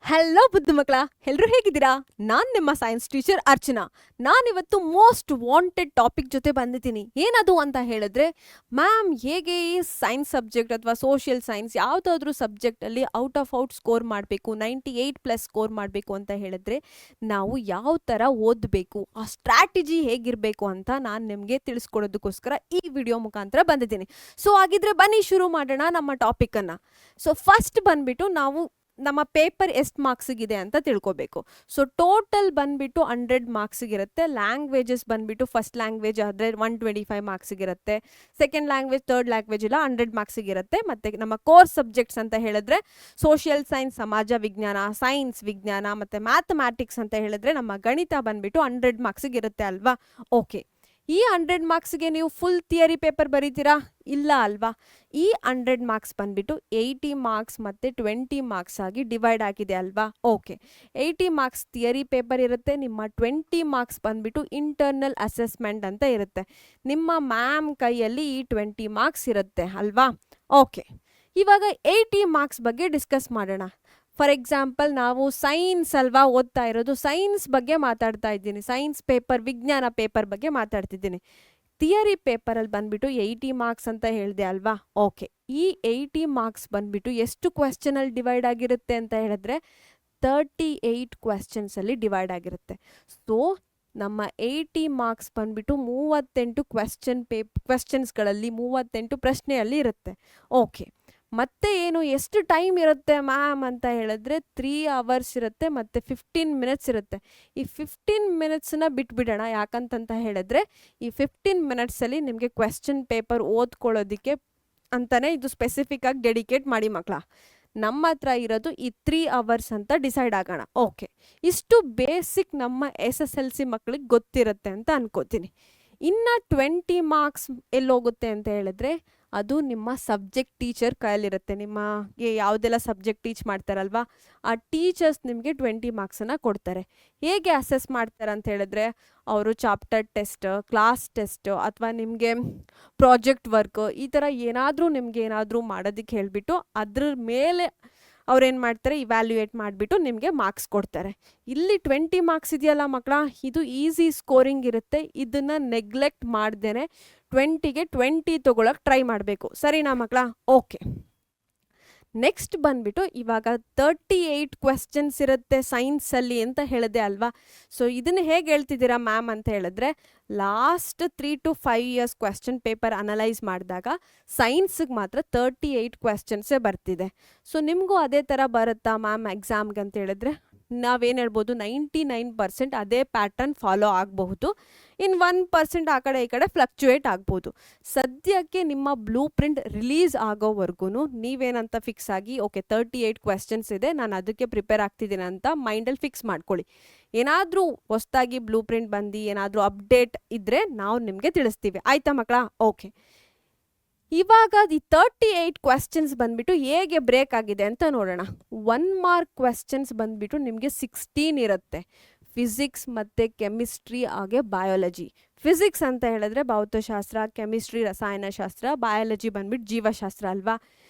Hello ಬುದ್ಧು ಮಕ್ಕಳ, ಎಲ್ಲರೂ ಹೇಗಿದ್ದೀರಾ? ನಾನು ನಿಮ್ಮ ಸೈನ್ಸ್ ಟೀಚರ್ ಅರ್ಚನಾ. ನಾನಿವತ್ತು ಮೋಸ್ಟ್ ವಾಂಟೆಡ್ ಟಾಪಿಕ್ ಜೊತೆ ಬಂದಿದ್ದೀನಿ. ಏನದು ಅಂತ ಹೇಳಿದ್ರೆ, ಮ್ಯಾಮ್ ಹೇಗೆ ಈ ಸೈನ್ಸ್ ಸಬ್ಜೆಕ್ಟ್ ಅಥವಾ ಸೋಷಿಯಲ್ ಸೈನ್ಸ್ ಯಾವುದಾದ್ರೂ ಸಬ್ಜೆಕ್ಟಲ್ಲಿ ಔಟ್ ಆಫ್ ಔಟ್ ಸ್ಕೋರ್ ಮಾಡಬೇಕು, 98+ ಸ್ಕೋರ್ ಮಾಡಬೇಕು ಅಂತ ಹೇಳಿದ್ರೆ ನಾವು ಯಾವ ಥರ ಓದಬೇಕು, ಆ ಸ್ಟ್ರಾಟಜಿ ಹೇಗಿರಬೇಕು ಅಂತ ನಾನು ನಿಮಗೆ ತಿಳಿಸ್ಕೊಡೋದಕ್ಕೋಸ್ಕರ ಈ ವಿಡಿಯೋ ಮುಖಾಂತರ ಬಂದಿದ್ದೀನಿ. ಸೊ ಹಾಗಿದ್ರೆ ಬನ್ನಿ ಶುರು ಮಾಡೋಣ ನಮ್ಮ ಟಾಪಿಕನ್ನು. ಸೊ ಫಸ್ಟ್ ಬಂದ್ಬಿಟ್ಟು ನಾವು ನಮ್ಮ ಪೇಪರ್ ಎಷ್ಟು ಮಾರ್ಕ್ಸಿಗಿದೆ ಅಂತ ತಿಳ್ಕೊಬೇಕು. ಸೊ ಟೋಟಲ್ ಬಂದ್ಬಿಟ್ಟು 100 ಮಾರ್ಕ್ಸಿಗಿರುತ್ತೆ. ಲ್ಯಾಂಗ್ವೇಜಸ್ ಬಂದ್ಬಿಟ್ಟು ಫಸ್ಟ್ ಲ್ಯಾಂಗ್ವೇಜ್ ಆದರೆ 125 ಮಾರ್ಕ್ಸಿಗಿರುತ್ತೆ. ಸೆಕೆಂಡ್ ಲ್ಯಾಂಗ್ವೇಜ್, ಥರ್ಡ್ ಲ್ಯಾಂಗ್ವೇಜ್ ಎಲ್ಲ 100 ಮಾರ್ಕ್ಸಿಗಿರುತ್ತೆ. ಮತ್ತು ನಮ್ಮ ಕೋರ್ಸ್ ಸಬ್ಜೆಕ್ಟ್ಸ್ ಅಂತ ಹೇಳಿದ್ರೆ ಸೋಷಿಯಲ್ ಸೈನ್ಸ್, ಸಮಾಜ ವಿಜ್ಞಾನ, ಸೈನ್ಸ್ ವಿಜ್ಞಾನ ಮತ್ತು ಮ್ಯಾಥಮ್ಯಾಟಿಕ್ಸ್ ಅಂತ ಹೇಳಿದ್ರೆ ನಮ್ಮ ಗಣಿತ ಬಂದ್ಬಿಟ್ಟು 100 ಮಾರ್ಕ್ಸಿಗಿರುತ್ತೆ ಅಲ್ವಾ? ಓಕೆ, ಈ 100 ಮಾರ್ಕ್ಸ್ಗೆ ನೀವು ಫುಲ್ ಥಿಯರಿ ಪೇಪರ್ ಬರೀತೀರಾ? ಇಲ್ಲ ಅಲ್ವಾ? ಈ 100 ಮಾರ್ಕ್ಸ್ ಬಂದ್ಬಿಟ್ಟು 80 ಮಾರ್ಕ್ಸ್ ಮತ್ತು 20 ಮಾರ್ಕ್ಸ್ ಆಗಿ ಡಿವೈಡ್ ಆಗಿದೆ ಅಲ್ವಾ? ಓಕೆ, 80 ಮಾರ್ಕ್ಸ್ ಥಿಯರಿ ಪೇಪರ್ ಇರುತ್ತೆ. ನಿಮ್ಮ 20 ಮಾರ್ಕ್ಸ್ ಬಂದ್ಬಿಟ್ಟು ಇಂಟರ್ನಲ್ ಅಸೆಸ್ಮೆಂಟ್ ಅಂತ ಇರುತ್ತೆ. ನಿಮ್ಮ ಮ್ಯಾಮ್ ಕೈಯಲ್ಲಿ ಈ 20 ಮಾರ್ಕ್ಸ್ ಇರುತ್ತೆ ಅಲ್ವಾ? ಓಕೆ, ಇವಾಗ 80 ಮಾರ್ಕ್ಸ್ ಬಗ್ಗೆ ಡಿಸ್ಕಸ್ ಮಾಡೋಣ. ಫಾರ್ ಎಕ್ಸಾಂಪಲ್, ನಾವು ಸೈನ್ಸ್ ಅಲ್ವಾ ಓದ್ತಾ ಇರೋದು, ಸೈನ್ಸ್ ಬಗ್ಗೆ ಮಾತಾಡ್ತಾ ಇದ್ದೀನಿ. ಸೈನ್ಸ್ ಪೇಪರ್, ವಿಜ್ಞಾನ ಪೇಪರ್ ಬಗ್ಗೆ ಮಾತಾಡ್ತಿದ್ದೀನಿ. ಥಿಯರಿ ಪೇಪರಲ್ಲಿ ಬಂದ್ಬಿಟ್ಟು 80 ಮಾರ್ಕ್ಸ್ ಅಂತ ಹೇಳಿದೆ ಅಲ್ವಾ? ಓಕೆ, ಈ 80 ಮಾರ್ಕ್ಸ್ ಬಂದ್ಬಿಟ್ಟು ಎಷ್ಟು ಕ್ವೆಶ್ಚನಲ್ಲಿ ಡಿವೈಡ್ ಆಗಿರುತ್ತೆ ಅಂತ ಹೇಳಿದ್ರೆ 38 ಕ್ವೆಶ್ಚನ್ಸಲ್ಲಿ ಡಿವೈಡ್ ಆಗಿರುತ್ತೆ. ಸೊ ನಮ್ಮ 80 ಮಾರ್ಕ್ಸ್ ಬಂದ್ಬಿಟ್ಟು 38 ಕ್ವೆಶ್ಚನ್ಸ್ಗಳಲ್ಲಿ 38 ಪ್ರಶ್ನೆಯಲ್ಲಿ ಇರುತ್ತೆ. ಓಕೆ, ಮತ್ತೆ ಏನು, ಎಷ್ಟು ಟೈಮ್ ಇರುತ್ತೆ ಮ್ಯಾಮ್ ಅಂತ ಹೇಳಿದ್ರೆ 3 ಅವರ್ಸ್ ಇರುತ್ತೆ ಮತ್ತು 15 ಮಿನಿಟ್ಸ್ ಇರುತ್ತೆ. ಈ 15 ಮಿನಿಟ್ಸನ್ನ ಬಿಟ್ಬಿಡೋಣ. ಯಾಕಂತಂತ ಹೇಳಿದ್ರೆ ಈ 15 ಮಿನಿಟ್ಸಲ್ಲಿ ನಿಮಗೆ ಕ್ವೆಶ್ಚನ್ ಪೇಪರ್ ಓದ್ಕೊಳ್ಳೋದಕ್ಕೆ ಅಂತಲೇ ಇದು ಸ್ಪೆಸಿಫಿಕ್ ಆಗಿ ಡೆಡಿಕೇಟ್ ಮಾಡಿ ಮಕ್ಕಳ. ನಮ್ಮ ಹತ್ರ ಇರೋದು ಈ 3 ಅವರ್ಸ್ ಅಂತ ಡಿಸೈಡ್ ಆಗೋಣ. ಓಕೆ, ಇಷ್ಟು ಬೇಸಿಕ್ ನಮ್ಮ SSLC ಮಕ್ಕಳಿಗೆ ಗೊತ್ತಿರುತ್ತೆ ಅಂತ ಅನ್ಕೋತೀನಿ. ಇನ್ನು 20 ಮಾರ್ಕ್ಸ್ ಎಲ್ಲೋಗುತ್ತೆ ಅಂತ ಹೇಳಿದ್ರೆ ಅದು ನಿಮ್ಮ ಸಬ್ಜೆಕ್ಟ್ ಟೀಚರ್ ಕೈಯಲ್ಲಿರುತ್ತೆ. ನಿಮಗೆ ಯಾವುದೆಲ್ಲ ಸಬ್ಜೆಕ್ಟ್ ಟೀಚ್ ಮಾಡ್ತಾರಲ್ವಾ, ಆ ಟೀಚರ್ಸ್ ನಿಮಗೆ 20 ಮಾರ್ಕ್ಸನ್ನು ಕೊಡ್ತಾರೆ. ಹೇಗೆ ಅಸೆಸ್ ಮಾಡ್ತಾರೆ ಅಂತ ಹೇಳಿದ್ರೆ ಅವರು ಚಾಪ್ಟರ್ ಟೆಸ್ಟ್, ಕ್ಲಾಸ್ ಟೆಸ್ಟ್ ಅಥವಾ ನಿಮಗೆ ಪ್ರಾಜೆಕ್ಟ್ ವರ್ಕ್ ಈ ಥರ ಏನಾದರೂ ಮಾಡೋದಕ್ಕೆ ಹೇಳಿಬಿಟ್ಟು ಅದ್ರ ಮೇಲೆ ಅವ್ರೇನು ಮಾಡ್ತಾರೆ, ಇವ್ಯಾಲ್ಯೂಯೇಟ್ ಮಾಡಿಬಿಟ್ಟು ನಿಮಗೆ ಮಾರ್ಕ್ಸ್ ಕೊಡ್ತಾರೆ. ಇಲ್ಲಿ 20 ಮಾರ್ಕ್ಸ್ ಇದೆಯಲ್ಲ ಮಕ್ಕಳ, ಇದು ಈಸಿ ಸ್ಕೋರಿಂಗ್ ಇರುತ್ತೆ. ಇದನ್ನು ನೆಗ್ಲೆಕ್ಟ್ ಮಾಡ್ದೇ 20ಗೆ 20 ತೊಗೊಳಕ್ಕೆ ಟ್ರೈ ಮಾಡಬೇಕು. ಸರಿನಾ ಮಕ್ಕಳ? ಓಕೆ, ನೆಕ್ಸ್ಟ್ ಬಂದ್ಬಿಟ್ಟು ಇವಾಗ 38 ಕ್ವೆಶ್ಚನ್ಸ್ ಇರುತ್ತೆ ಸೈನ್ಸಲ್ಲಿ ಅಂತ ಹೇಳಿದೆ ಅಲ್ವಾ? ಸೊ ಇದನ್ನು ಹೇಗೆ ಹೇಳ್ತಿದ್ದೀರಾ ಮ್ಯಾಮ್ ಅಂತ ಹೇಳಿದ್ರೆ last 3 to 5 years question paper analyse ಮಾಡಿದಾಗ ಸೈನ್ಸಿಗೆ ಮಾತ್ರ 38 ಕ್ವೆಶ್ಚನ್ಸೇ ಬರ್ತಿದೆ. ಸೊ ನಿಮಗೂ ಅದೇ ಥರ ಬರುತ್ತಾ ಮ್ಯಾಮ್ ಎಕ್ಸಾಮ್ಗೆ ಅಂತ ಹೇಳಿದ್ರೆ ನಾವೇನು ಹೇಳ್ಬೋದು, 99% ಅದೇ ಪ್ಯಾಟರ್ನ್ ಫಾಲೋ ಆಗಬಹುದು. ಇನ್ನು 1% ಆ ಕಡೆ ಈ ಕಡೆ ಫ್ಲಕ್ಚುಯೇಟ್ ಆಗ್ಬೋದು. ಸದ್ಯಕ್ಕೆ ನಿಮ್ಮ ಬ್ಲೂ ಪ್ರಿಂಟ್ ರಿಲೀಸ್ ಆಗೋವರೆಗೂ ನೀವೇನಂತ ಫಿಕ್ಸ್ ಆಗಿ ಓಕೆ 38 ಕ್ವೆಶ್ಚನ್ಸ್ ಇದೆ, ನಾನು ಅದಕ್ಕೆ ಪ್ರಿಪೇರ್ ಆಗ್ತಿದ್ದೀನಿ ಅಂತ ಮೈಂಡಲ್ಲಿ ಫಿಕ್ಸ್ ಮಾಡ್ಕೊಳ್ಳಿ. ಏನಾದರೂ ಹೊಸದಾಗಿ ಬ್ಲೂ ಪ್ರಿಂಟ್ ಬಂದು ಏನಾದರೂ ಅಪ್ಡೇಟ್ ಇದ್ದರೆ ನಾವು ನಿಮಗೆ ತಿಳಿಸ್ತೀವಿ. ಆಯಿತಾ ಮಕ್ಕಳ? ಓಕೆ, ಇವಾಗ ಈ 38 ಕ್ವೆಶ್ಚನ್ಸ್ ಬಂದ್ಬಿಟ್ಟು ಹೇಗೆ ಬ್ರೇಕ್ ಆಗಿದೆ ಅಂತ ನೋಡೋಣ. 1 ಮಾರ್ಕ್ ಕ್ವೆಶ್ಚನ್ಸ್ ಬಂದ್ಬಿಟ್ಟು ನಿಮಗೆ 16 ಇರುತ್ತೆ. ಫಿಸಿಕ್ಸ್ ಮತ್ತು ಕೆಮಿಸ್ಟ್ರಿ ಹಾಗೆ ಬಯಾಲಜಿ. ಫಿಸಿಕ್ಸ್ ಅಂತ ಹೇಳಿದ್ರೆ ಭೌತಶಾಸ್ತ್ರ, ಕೆಮಿಸ್ಟ್ರಿ ರಸಾಯನಶಾಸ್ತ್ರ, ಬಯಾಲಜಿ ಬಂದ್ಬಿಟ್ಟು ಜೀವಶಾಸ್ತ್ರ ಅಲ್ವಾ?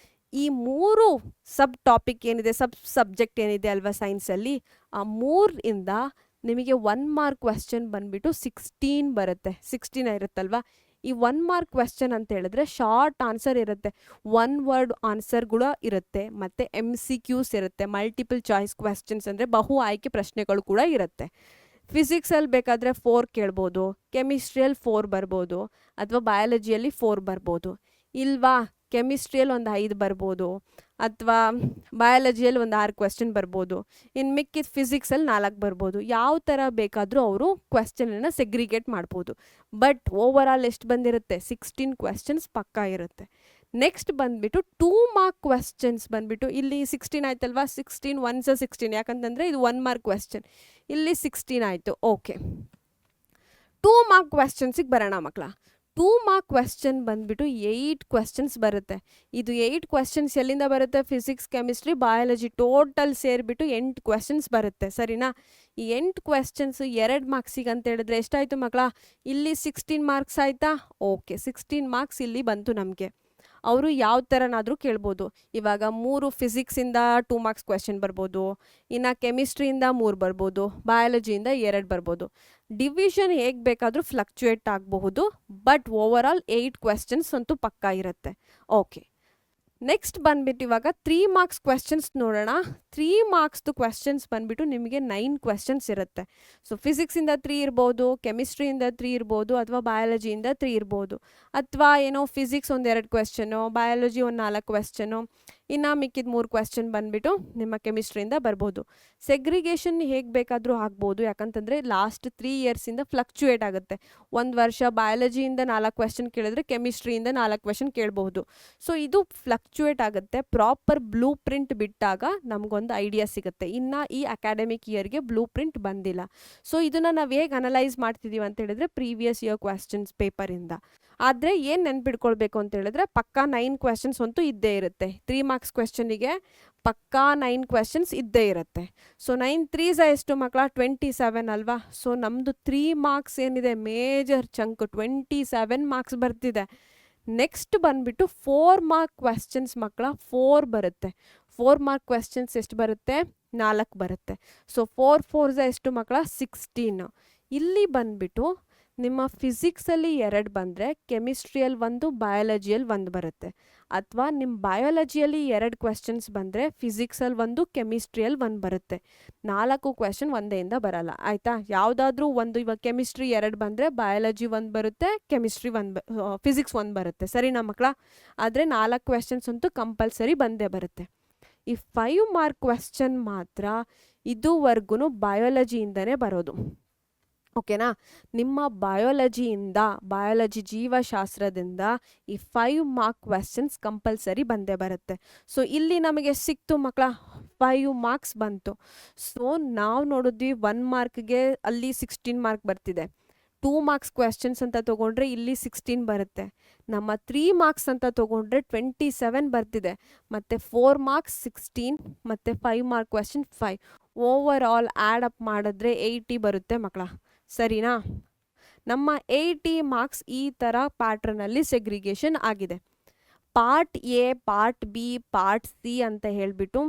ಈ 3 ಸಬ್ ಟಾಪಿಕ್ ಏನಿದೆ, ಸಬ್ಜೆಕ್ಟ್ ಏನಿದೆ ಅಲ್ವಾ ಸೈನ್ಸಲ್ಲಿ, ಆ 3ರಿಂದ ನಿಮಗೆ 1 ಮಾರ್ಕ್ ಕ್ವೆಶ್ಚನ್ ಬಂದ್ಬಿಟ್ಟು 16 ಬರುತ್ತೆ. 16 ಇರುತ್ತಲ್ವಾ? ಈ 1 ಮಾರ್ಕ್ ಕ್ವೆಶ್ಚನ್ ಅಂತ ಹೇಳಿದ್ರೆ ಶಾರ್ಟ್ ಆನ್ಸರ್ ಇರುತ್ತೆ, 1 ವರ್ಡ್ ಆನ್ಸರ್ಗಳು ಇರುತ್ತೆ ಮತ್ತು MCQs ಇರುತ್ತೆ, ಮಲ್ಟಿಪಲ್ ಚಾಯ್ಸ್ ಕ್ವೆಶ್ಚನ್ಸ್ ಅಂದರೆ ಬಹು ಆಯ್ಕೆ ಪ್ರಶ್ನೆಗಳು ಕೂಡ ಇರುತ್ತೆ. ಫಿಸಿಕ್ಸಲ್ಲಿ ಬೇಕಾದರೆ 4 ಕೇಳ್ಬೋದು, ಕೆಮಿಸ್ಟ್ರಿಯಲ್ಲಿ 4 ಬರ್ಬೋದು, ಅಥವಾ ಬಯಾಲಜಿಯಲ್ಲಿ 4 ಬರ್ಬೋದು. ಇಲ್ವಾ, ಕೆಮಿಸ್ಟ್ರಿಯಲ್ಲಿ ಒಂದು 5 ಬರ್ಬೋದು, ಅಥವಾ ಬಯಾಲಜಿಯಲ್ಲಿ ಒಂದು 6 ಕ್ವೆಶ್ಚನ್ ಬರ್ಬೋದು. ಇನ್ನು ಮಿಕ್ಕಿದ ಫಿಸಿಕ್ಸಲ್ಲಿ 4 ಬರ್ಬೋದು. ಯಾವ ಥರ ಬೇಕಾದರೂ ಅವರು ಕ್ವೆಶ್ಚನನ್ನು ಸೆಗ್ರಿಗೇಟ್ ಮಾಡ್ಬೋದು. ಬಟ್ ಓವರ್ ಆಲ್ ಎಷ್ಟು ಬಂದಿರುತ್ತೆ? 16 ಕ್ವೆಶ್ಚನ್ಸ್ ಪಕ್ಕಾ ಇರುತ್ತೆ. ನೆಕ್ಸ್ಟ್ ಬಂದುಬಿಟ್ಟು 2 ಮಾರ್ಕ್ ಕ್ವೆಶ್ಚನ್ಸ್ ಬಂದುಬಿಟ್ಟು ಇಲ್ಲಿ 16 ಆಯ್ತಲ್ವಾ? 16 1s 16, ಯಾಕಂತಂದರೆ ಇದು 1 ಮಾರ್ಕ್ ಕ್ವೆಶ್ಚನ್, ಇಲ್ಲಿ 16 ಆಯಿತು. ಓಕೆ, 2 ಮಾರ್ಕ್ ಕ್ವೆಶ್ಚನ್ಸಿಗೆ ಬರೋಣ ಮಕ್ಕಳ. 2 ಮಾರ್ಕ್ ಕ್ವೆಶ್ಚನ್ ಬಂದ್ಬಿಟ್ಟು 8 ಕ್ವೆಶ್ಚನ್ಸ್ ಬರುತ್ತೆ. ಇದು 8 ಕ್ವೆಶ್ಚನ್ಸ್ ಎಲ್ಲಿಂದ ಬರುತ್ತೆ? ಫಿಸಿಕ್ಸ್, ಕೆಮಿಸ್ಟ್ರಿ, ಬಯಾಲಜಿ ಟೋಟಲ್ ಸೇರಿಬಿಟ್ಟು 8 ಕ್ವೆಶ್ಚನ್ಸ್ ಬರುತ್ತೆ. ಸರಿನಾ? ಈ 8 ಕ್ವೆಶ್ಚನ್ಸ್ 2 ಮಾರ್ಕ್ಸಿಗೆ ಅಂತ ಹೇಳಿದ್ರೆ ಎಷ್ಟಾಯಿತು ಮಕ್ಕಳ? ಇಲ್ಲಿ 16 ಮಾರ್ಕ್ಸ್ ಆಯಿತಾ? ಓಕೆ, 16 ಮಾರ್ಕ್ಸ್ ಇಲ್ಲಿ ಬಂತು ನಮಗೆ. ಅವರು ಯಾವ ಥರನಾದರೂ ಕೇಳ್ಬೋದು. ಇವಾಗ 3 ಫಿಸಿಕ್ಸಿಂದ 2 ಮಾರ್ಕ್ಸ್ ಕ್ವೆಶ್ಚನ್ ಬರ್ಬೋದು, ಇನ್ನು ಕೆಮಿಸ್ಟ್ರಿಯಿಂದ 3 ಬರ್ಬೋದು, ಬಯಾಲಜಿಯಿಂದ 2 ಬರ್ಬೋದು. ಡಿವಿಷನ್ ಹೇಗೆ ಬೇಕಾದರೂ ಫ್ಲಕ್ಚುಯೇಟ್ ಆಗಬಹುದು, ಬಟ್ ಓವರ್ ಆಲ್ 8 ಕ್ವೆಶ್ಚನ್ಸ್ ಅಂತೂ ಪಕ್ಕಾ ಇರುತ್ತೆ. ಓಕೆ, ನೆಕ್ಸ್ಟ್ ಬಂದ್ಬಿಟ್ಟು ಇವಾಗ 3 ಮಾರ್ಕ್ಸ್ ಕ್ವೆಶ್ಚನ್ಸ್ ನೋಡೋಣ. 3 ಮಾರ್ಕ್ಸ್ದು ಕ್ವೆಶ್ಚನ್ಸ್ ಬಂದ್ಬಿಟ್ಟು ನಿಮಗೆ 9 ಕ್ವೆಶ್ಚನ್ಸ್ ಇರುತ್ತೆ. ಸೊ ಫಿಸಿಕ್ಸಿಂದ 3 ಇರ್ಬೋದು, ಕೆಮಿಸ್ಟ್ರಿಯಿಂದ 3 ಇರ್ಬೋದು, ಅಥವಾ ಬಯಾಲಜಿಯಿಂದ 3 ಇರ್ಬೋದು, ಅಥವಾ ಏನೋ ಫಿಸಿಕ್ಸ್ ಒಂದು 2 ಕ್ವೆಶ್ಚನು, ಬಯಾಲಜಿ ಒಂದು 4 ಕ್ವೆಶ್ಚನು, ಇನ್ನು ಮಿಕ್ಕಿದ 3 ಕ್ವೆಶ್ಚನ್ ಬಂದ್ಬಿಟ್ಟು ನಿಮ್ಮ ಕೆಮಿಸ್ಟ್ರಿಯಿಂದ ಬರ್ಬೋದು. ಸೆಗ್ರಿಗೇಷನ್ ಹೇಗೆ ಬೇಕಾದರೂ ಆಗ್ಬೋದು, ಯಾಕಂತಂದರೆ ಲಾಸ್ಟ್ 3 ಇಯರ್ಸಿಂದ ಫ್ಲಕ್ಚುಯೇಟ್ ಆಗುತ್ತೆ. ಒಂದು ವರ್ಷ ಬಯಾಲಜಿಯಿಂದ 4 ಕ್ವೆಶ್ಚನ್ ಕೇಳಿದ್ರೆ ಕೆಮಿಸ್ಟ್ರಿಯಿಂದ 4 ಕ್ವೆಶ್ಚನ್ ಕೇಳಬಹುದು. ಸೊ ಇದು ಫ್ಲಕ್ಚುಯೇಟ್ ಆಗುತ್ತೆ. ಪ್ರಾಪರ್ ಬ್ಲೂ ಪ್ರಿಂಟ್ ಬಿಟ್ಟಾಗ ನಮಗೊಂದು ಐಡಿಯಾ ಸಿಗುತ್ತೆ. ಇನ್ನು ಈ ಅಕಾಡೆಮಿಕ್ ಇಯರ್ಗೆ ಬ್ಲೂ ಪ್ರಿಂಟ್ ಬಂದಿಲ್ಲ. ಸೊ ಇದನ್ನು ನಾವು ಹೇಗೆ ಅನಲೈಸ್ ಮಾಡ್ತಿದ್ದೀವಿ ಅಂತ ಹೇಳಿದ್ರೆ ಪ್ರೀವಿಯಸ್ ಇಯರ್ ಕ್ವೆಶ್ಚನ್ಸ್ ಪೇಪರಿಂದ. ಆದರೆ ಏನು ನೆನ್ಪಿಡ್ಕೊಳ್ಬೇಕು ಅಂತ ಹೇಳಿದ್ರೆ ಪಕ್ಕಾ 9 ಕ್ವೆಶ್ಚನ್ಸ್ ಅಂತೂ ಇದ್ದೇ ಇರುತ್ತೆ. 3 ಮಾರ್ಕ್ಸ್ ಕ್ವೆಶ್ಚನಿಗೆ ಪಕ್ಕಾ 9 ಕ್ವೆಶ್ಚನ್ಸ್ ಇದ್ದೇ ಇರುತ್ತೆ. ಸೊ 9 3 ಎಷ್ಟು ಮಕ್ಕಳ 27 ಅಲ್ವಾ. ಸೊ ನಮ್ಮದು 3 ಮಾರ್ಕ್ಸ್ ಏನಿದೆ ಮೇಜರ್ ಚಂಕ್ 27 ಮಾರ್ಕ್ಸ್ ಬರ್ತಿದೆ. ನೆಕ್ಸ್ಟ್ ಬಂದ್ಬಿಟ್ಟು 4 ಮಾರ್ಕ್ ಕ್ವೆಶ್ಚನ್ಸ್ ಮಕ್ಕಳ 4 ಬರುತ್ತೆ. 4 ಮಾರ್ಕ್ ಕ್ವೆಶ್ಚನ್ಸ್ ಎಷ್ಟು ಬರುತ್ತೆ 4 ಬರುತ್ತೆ. ಸೊ 4 4 ಎಷ್ಟು ಮಕ್ಕಳ 16. ಇಲ್ಲಿ ಬಂದ್ಬಿಟ್ಟು ನಿಮ್ಮ ಫಿಸಿಕ್ಸಲ್ಲಿ 2 ಬಂದರೆ ಕೆಮಿಸ್ಟ್ರಿಯಲ್ಲಿ 1, ಬಯಾಲಜಿಯಲ್ಲಿ 1 ಬರುತ್ತೆ. ಅಥವಾ ನಿಮ್ಮ ಬಯಾಲಜಿಯಲ್ಲಿ 2 ಕ್ವೆಶ್ಚನ್ಸ್ ಬಂದರೆ ಫಿಸಿಕ್ಸಲ್ಲಿ 1, ಕೆಮಿಸ್ಟ್ರಿಯಲ್ಲಿ 1 ಬರುತ್ತೆ. 4 ಕ್ವೆಶ್ಚನ್ ಒಂದೇಯಿಂದ ಬರಲ್ಲ ಆಯಿತಾ. ಯಾವುದಾದ್ರೂ ಒಂದು, ಇವಾಗ ಕೆಮಿಸ್ಟ್ರಿ 2 ಬಂದರೆ ಬಯಾಲಜಿ 1 ಬರುತ್ತೆ, ಕೆಮಿಸ್ಟ್ರಿ 1 ಫಿಸಿಕ್ಸ್ 1 ಬರುತ್ತೆ. ಸರಿನಾ ಮಕ್ಕಳ. ಆದರೆ 4 ಕ್ವೆಶ್ಚನ್ಸ್ ಅಂತೂ ಕಂಪಲ್ಸರಿ ಬಂದೇ ಬರುತ್ತೆ. ಈ 5 ಮಾರ್ಕ್ ಕ್ವೆಶ್ಚನ್ ಮಾತ್ರ ಇದುವರೆಗೂ ಬಯಾಲಜಿಯಿಂದನೇ ಬರೋದು. ಓಕೆನಾ. ನಿಮ್ಮ ಬಯಾಲಜಿ ಜೀವಶಾಸ್ತ್ರದಿಂದ ಈ 5 ಮಾರ್ಕ್ ಕ್ವೆಶ್ಚನ್ಸ್ ಕಂಪಲ್ಸರಿ ಬಂದೇ ಬರುತ್ತೆ. ಸೊ ಇಲ್ಲಿ ನಮಗೆ ಸಿಕ್ತು ಮಕ್ಕಳ 5 ಮಾರ್ಕ್ಸ್ ಬಂತು. ಸೊ ನಾವು ನೋಡಿದ್ವಿ 1 ಮಾರ್ಕ್ಗೆ ಅಲ್ಲಿ 16 ಮಾರ್ಕ್ ಬರ್ತಿದೆ. 2 ಮಾರ್ಕ್ಸ್ ಕ್ವೆಶ್ಚನ್ಸ್ ಅಂತ ತೊಗೊಂಡ್ರೆ ಇಲ್ಲಿ 16 ಬರುತ್ತೆ. ನಮ್ಮ 3 ಮಾರ್ಕ್ಸ್ ಅಂತ ತೊಗೊಂಡ್ರೆ 27 ಬರ್ತಿದೆ. ಮತ್ತು 4 ಮಾರ್ಕ್ಸ್ 16 ಮತ್ತು 5 mark question 5. Over all add up ಮಾಡಿದ್ರೆ 80 ಬರುತ್ತೆ ಮಕ್ಕಳ. ಸರಿನಾ. ನಮ್ಮ 80 ಮಾರ್ಕ್ಸ್ ಈ ಥರ ಪ್ಯಾಟ್ರನಲ್ಲಿ ಸೆಗ್ರಿಗೇಷನ್ ಆಗಿದೆ. Part A, part B, part C ಅಂತ ಹೇಳಿಬಿಟ್ಟು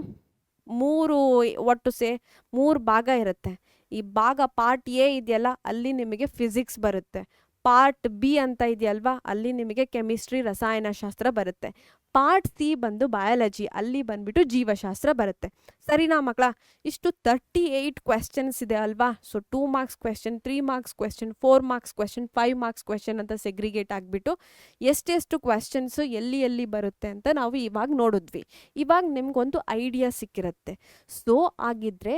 3 ಭಾಗ ಇರುತ್ತೆ. ಈ ಭಾಗ ಪಾರ್ಟ್ ಎ ಇದೆಯಲ್ಲ ಅಲ್ಲಿ ನಿಮಗೆ ಫಿಸಿಕ್ಸ್ ಬರುತ್ತೆ. ಪಾರ್ಟ್ ಬಿ ಅಂತ ಇದೆಯಲ್ವಾ ಅಲ್ಲಿ ನಿಮಗೆ ಕೆಮಿಸ್ಟ್ರಿ ರಸಾಯನಶಾಸ್ತ್ರ ಬರುತ್ತೆ. ಪಾರ್ಟ್ ಸಿ ಬಂದು ಬಯಾಲಜಿ, ಅಲ್ಲಿ ಬಂದ್ಬಿಟ್ಟು ಜೀವಶಾಸ್ತ್ರ ಬರುತ್ತೆ. ಸರಿನಾ ಮಕ್ಕಳ. ಇಷ್ಟು 38 ಕ್ವೆಶ್ಚನ್ಸ್ ಇದೆ ಅಲ್ವಾ. So 2 marks question, 3 marks question, 4 marks question, 5 marks question ಅಂತ ಸೆಗ್ರಿಗೇಟ್ ಆಗಿಬಿಟ್ಟು ಎಷ್ಟೆಷ್ಟು ಕ್ವೆಶ್ಚನ್ಸು ಎಲ್ಲಿ ಬರುತ್ತೆ ಅಂತ ನಾವು ಇವಾಗ ನೋಡಿದ್ವಿ. ಇವಾಗ ನಿಮ್ಗೊಂದು ಐಡಿಯಾ ಸಿಕ್ಕಿರುತ್ತೆ. ಸೊ ಆಗಿದ್ರೆ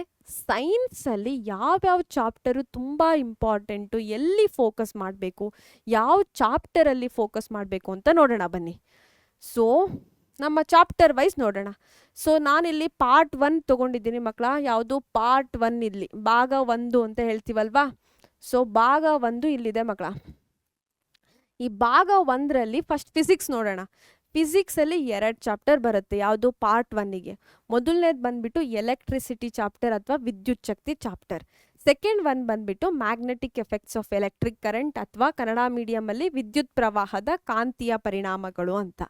ಸೈನ್ಸಲ್ಲಿ ಯಾವ್ಯಾವ ಚಾಪ್ಟರು ತುಂಬ ಇಂಪಾರ್ಟೆಂಟು, ಎಲ್ಲಿ ಫೋಕಸ್ ಮಾಡಬೇಕು, ಯಾವ ಚಾಪ್ಟರಲ್ಲಿ ಫೋಕಸ್ ಮಾಡಬೇಕು ಅಂತ ನೋಡೋಣ ಬನ್ನಿ. ಸೊ ನಮ್ಮ ಚಾಪ್ಟರ್ ವೈಸ್ ನೋಡೋಣ. ಸೊ ನಾನಿಲ್ಲಿ ಪಾರ್ಟ್ 1 ತೊಗೊಂಡಿದ್ದೀನಿ ಮಕ್ಕಳ. ಯಾವುದು ಪಾರ್ಟ್ 1 ಇಲ್ಲಿ ಭಾಗ 1 ಅಂತ ಹೇಳ್ತೀವಲ್ವಾ. ಸೊ ಭಾಗ 1 ಇಲ್ಲಿದೆ ಮಕ್ಕಳ. ಈ ಭಾಗ 1ರಲ್ಲಿ ಫಸ್ಟ್ ಫಿಸಿಕ್ಸ್ ನೋಡೋಣ. ಫಿಸಿಕ್ಸಲ್ಲಿ 2 ಚಾಪ್ಟರ್ ಬರುತ್ತೆ. ಯಾವುದು ಪಾರ್ಟ್ 1ಗೆ. ಮೊದಲನೇದು ಬಂದ್ಬಿಟ್ಟು ಎಲೆಕ್ಟ್ರಿಸಿಟಿ ಚಾಪ್ಟರ್ ಅಥವಾ ವಿದ್ಯುತ್ ಶಕ್ತಿ ಚಾಪ್ಟರ್. ಸೆಕೆಂಡ್ ಒನ್ ಬಂದ್ಬಿಟ್ಟು magnetic effects of electric current ಅಥವಾ ಕನ್ನಡ ಮೀಡಿಯಮಲ್ಲಿ ವಿದ್ಯುತ್ ಪ್ರವಾಹದ ಕಾಂತೀಯ ಪರಿಣಾಮಗಳು ಅಂತ.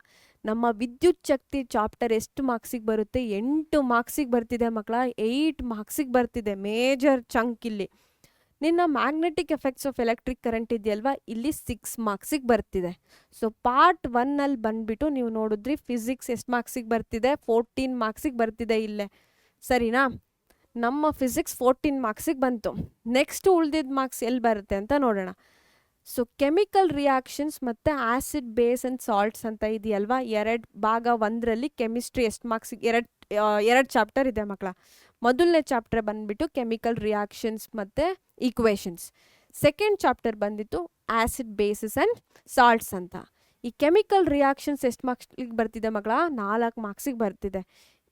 ನಮ್ಮ ವಿದ್ಯುತ್ ಶಕ್ತಿ ಚಾಪ್ಟರ್ ಎಷ್ಟು ಮಾರ್ಕ್ಸಿಗೆ ಬರುತ್ತೆ 8 ಮಾರ್ಕ್ಸಿಗೆ ಬರ್ತಿದೆ ಮಕ್ಕಳ. 8 ಮಾರ್ಕ್ಸಿಗೆ ಬರ್ತಿದೆ, ಮೇಜರ್ ಚಂಕ್ ಇಲ್ಲಿ. ನಿನ್ನ magnetic effects of electric current ಇದೆಯಲ್ವಾ ಇಲ್ಲಿ 6 ಮಾರ್ಕ್ಸಿಗೆ ಬರ್ತಿದೆ. ಸೊ ಪಾರ್ಟ್ 1ನಲ್ಲಿ ಬಂದ್ಬಿಟ್ಟು ನೀವು ನೋಡಿದ್ರಿ ಫಿಸಿಕ್ಸ್ ಎಷ್ಟು ಮಾರ್ಕ್ಸಿಗೆ ಬರ್ತಿದೆ 14 ಮಾರ್ಕ್ಸಿಗೆ ಬರ್ತಿದೆ ಇಲ್ಲೇ. ಸರಿನಾ. ನಮ್ಮ ಫಿಸಿಕ್ಸ್ 14 ಮಾರ್ಕ್ಸಿಗೆ ಬಂತು. ನೆಕ್ಸ್ಟ್ ಉಳಿದಿದ್ದ ಮಾರ್ಕ್ಸ್ ಎಲ್ಲಿ ಬರುತ್ತೆ ಅಂತ ನೋಡೋಣ. ಸೊ ಕೆಮಿಕಲ್ ರಿಯಾಕ್ಷನ್ಸ್ ಮತ್ತು ಆ್ಯಸಿಡ್ ಬೇಸ್ ಆ್ಯಂಡ್ ಸಾಲ್ಟ್ಸ್ ಅಂತ ಇದೆಯಲ್ವಾ. ಭಾಗ 1ರಲ್ಲಿ ಕೆಮಿಸ್ಟ್ರಿ ಎಷ್ಟು ಮಾರ್ಕ್ಸಿಗೆ 2 ಚಾಪ್ಟರ್ ಇದೆ ಮಕ್ಕಳ. ಮೊದಲನೇ ಚಾಪ್ಟರ್ ಬಂದ್ಬಿಟ್ಟು ಕೆಮಿಕಲ್ ರಿಯಾಕ್ಷನ್ಸ್ ಮತ್ತು ಈಕ್ವೇಷನ್ಸ್. ಸೆಕೆಂಡ್ ಚಾಪ್ಟರ್ ಬಂದಿತ್ತು ಆ್ಯಸಿಡ್ ಬೇಸಸ್ ಆ್ಯಂಡ್ ಸಾಲ್ಟ್ಸ್ ಅಂತ. ಈ ಕೆಮಿಕಲ್ ರಿಯಾಕ್ಷನ್ಸ್ ಎಷ್ಟು ಮಾರ್ಕ್ಸಿಗೆ ಬರ್ತಿದೆ ಮಕ್ಕಳ 4 ಮಾರ್ಕ್ಸಿಗೆ ಬರ್ತಿದೆ.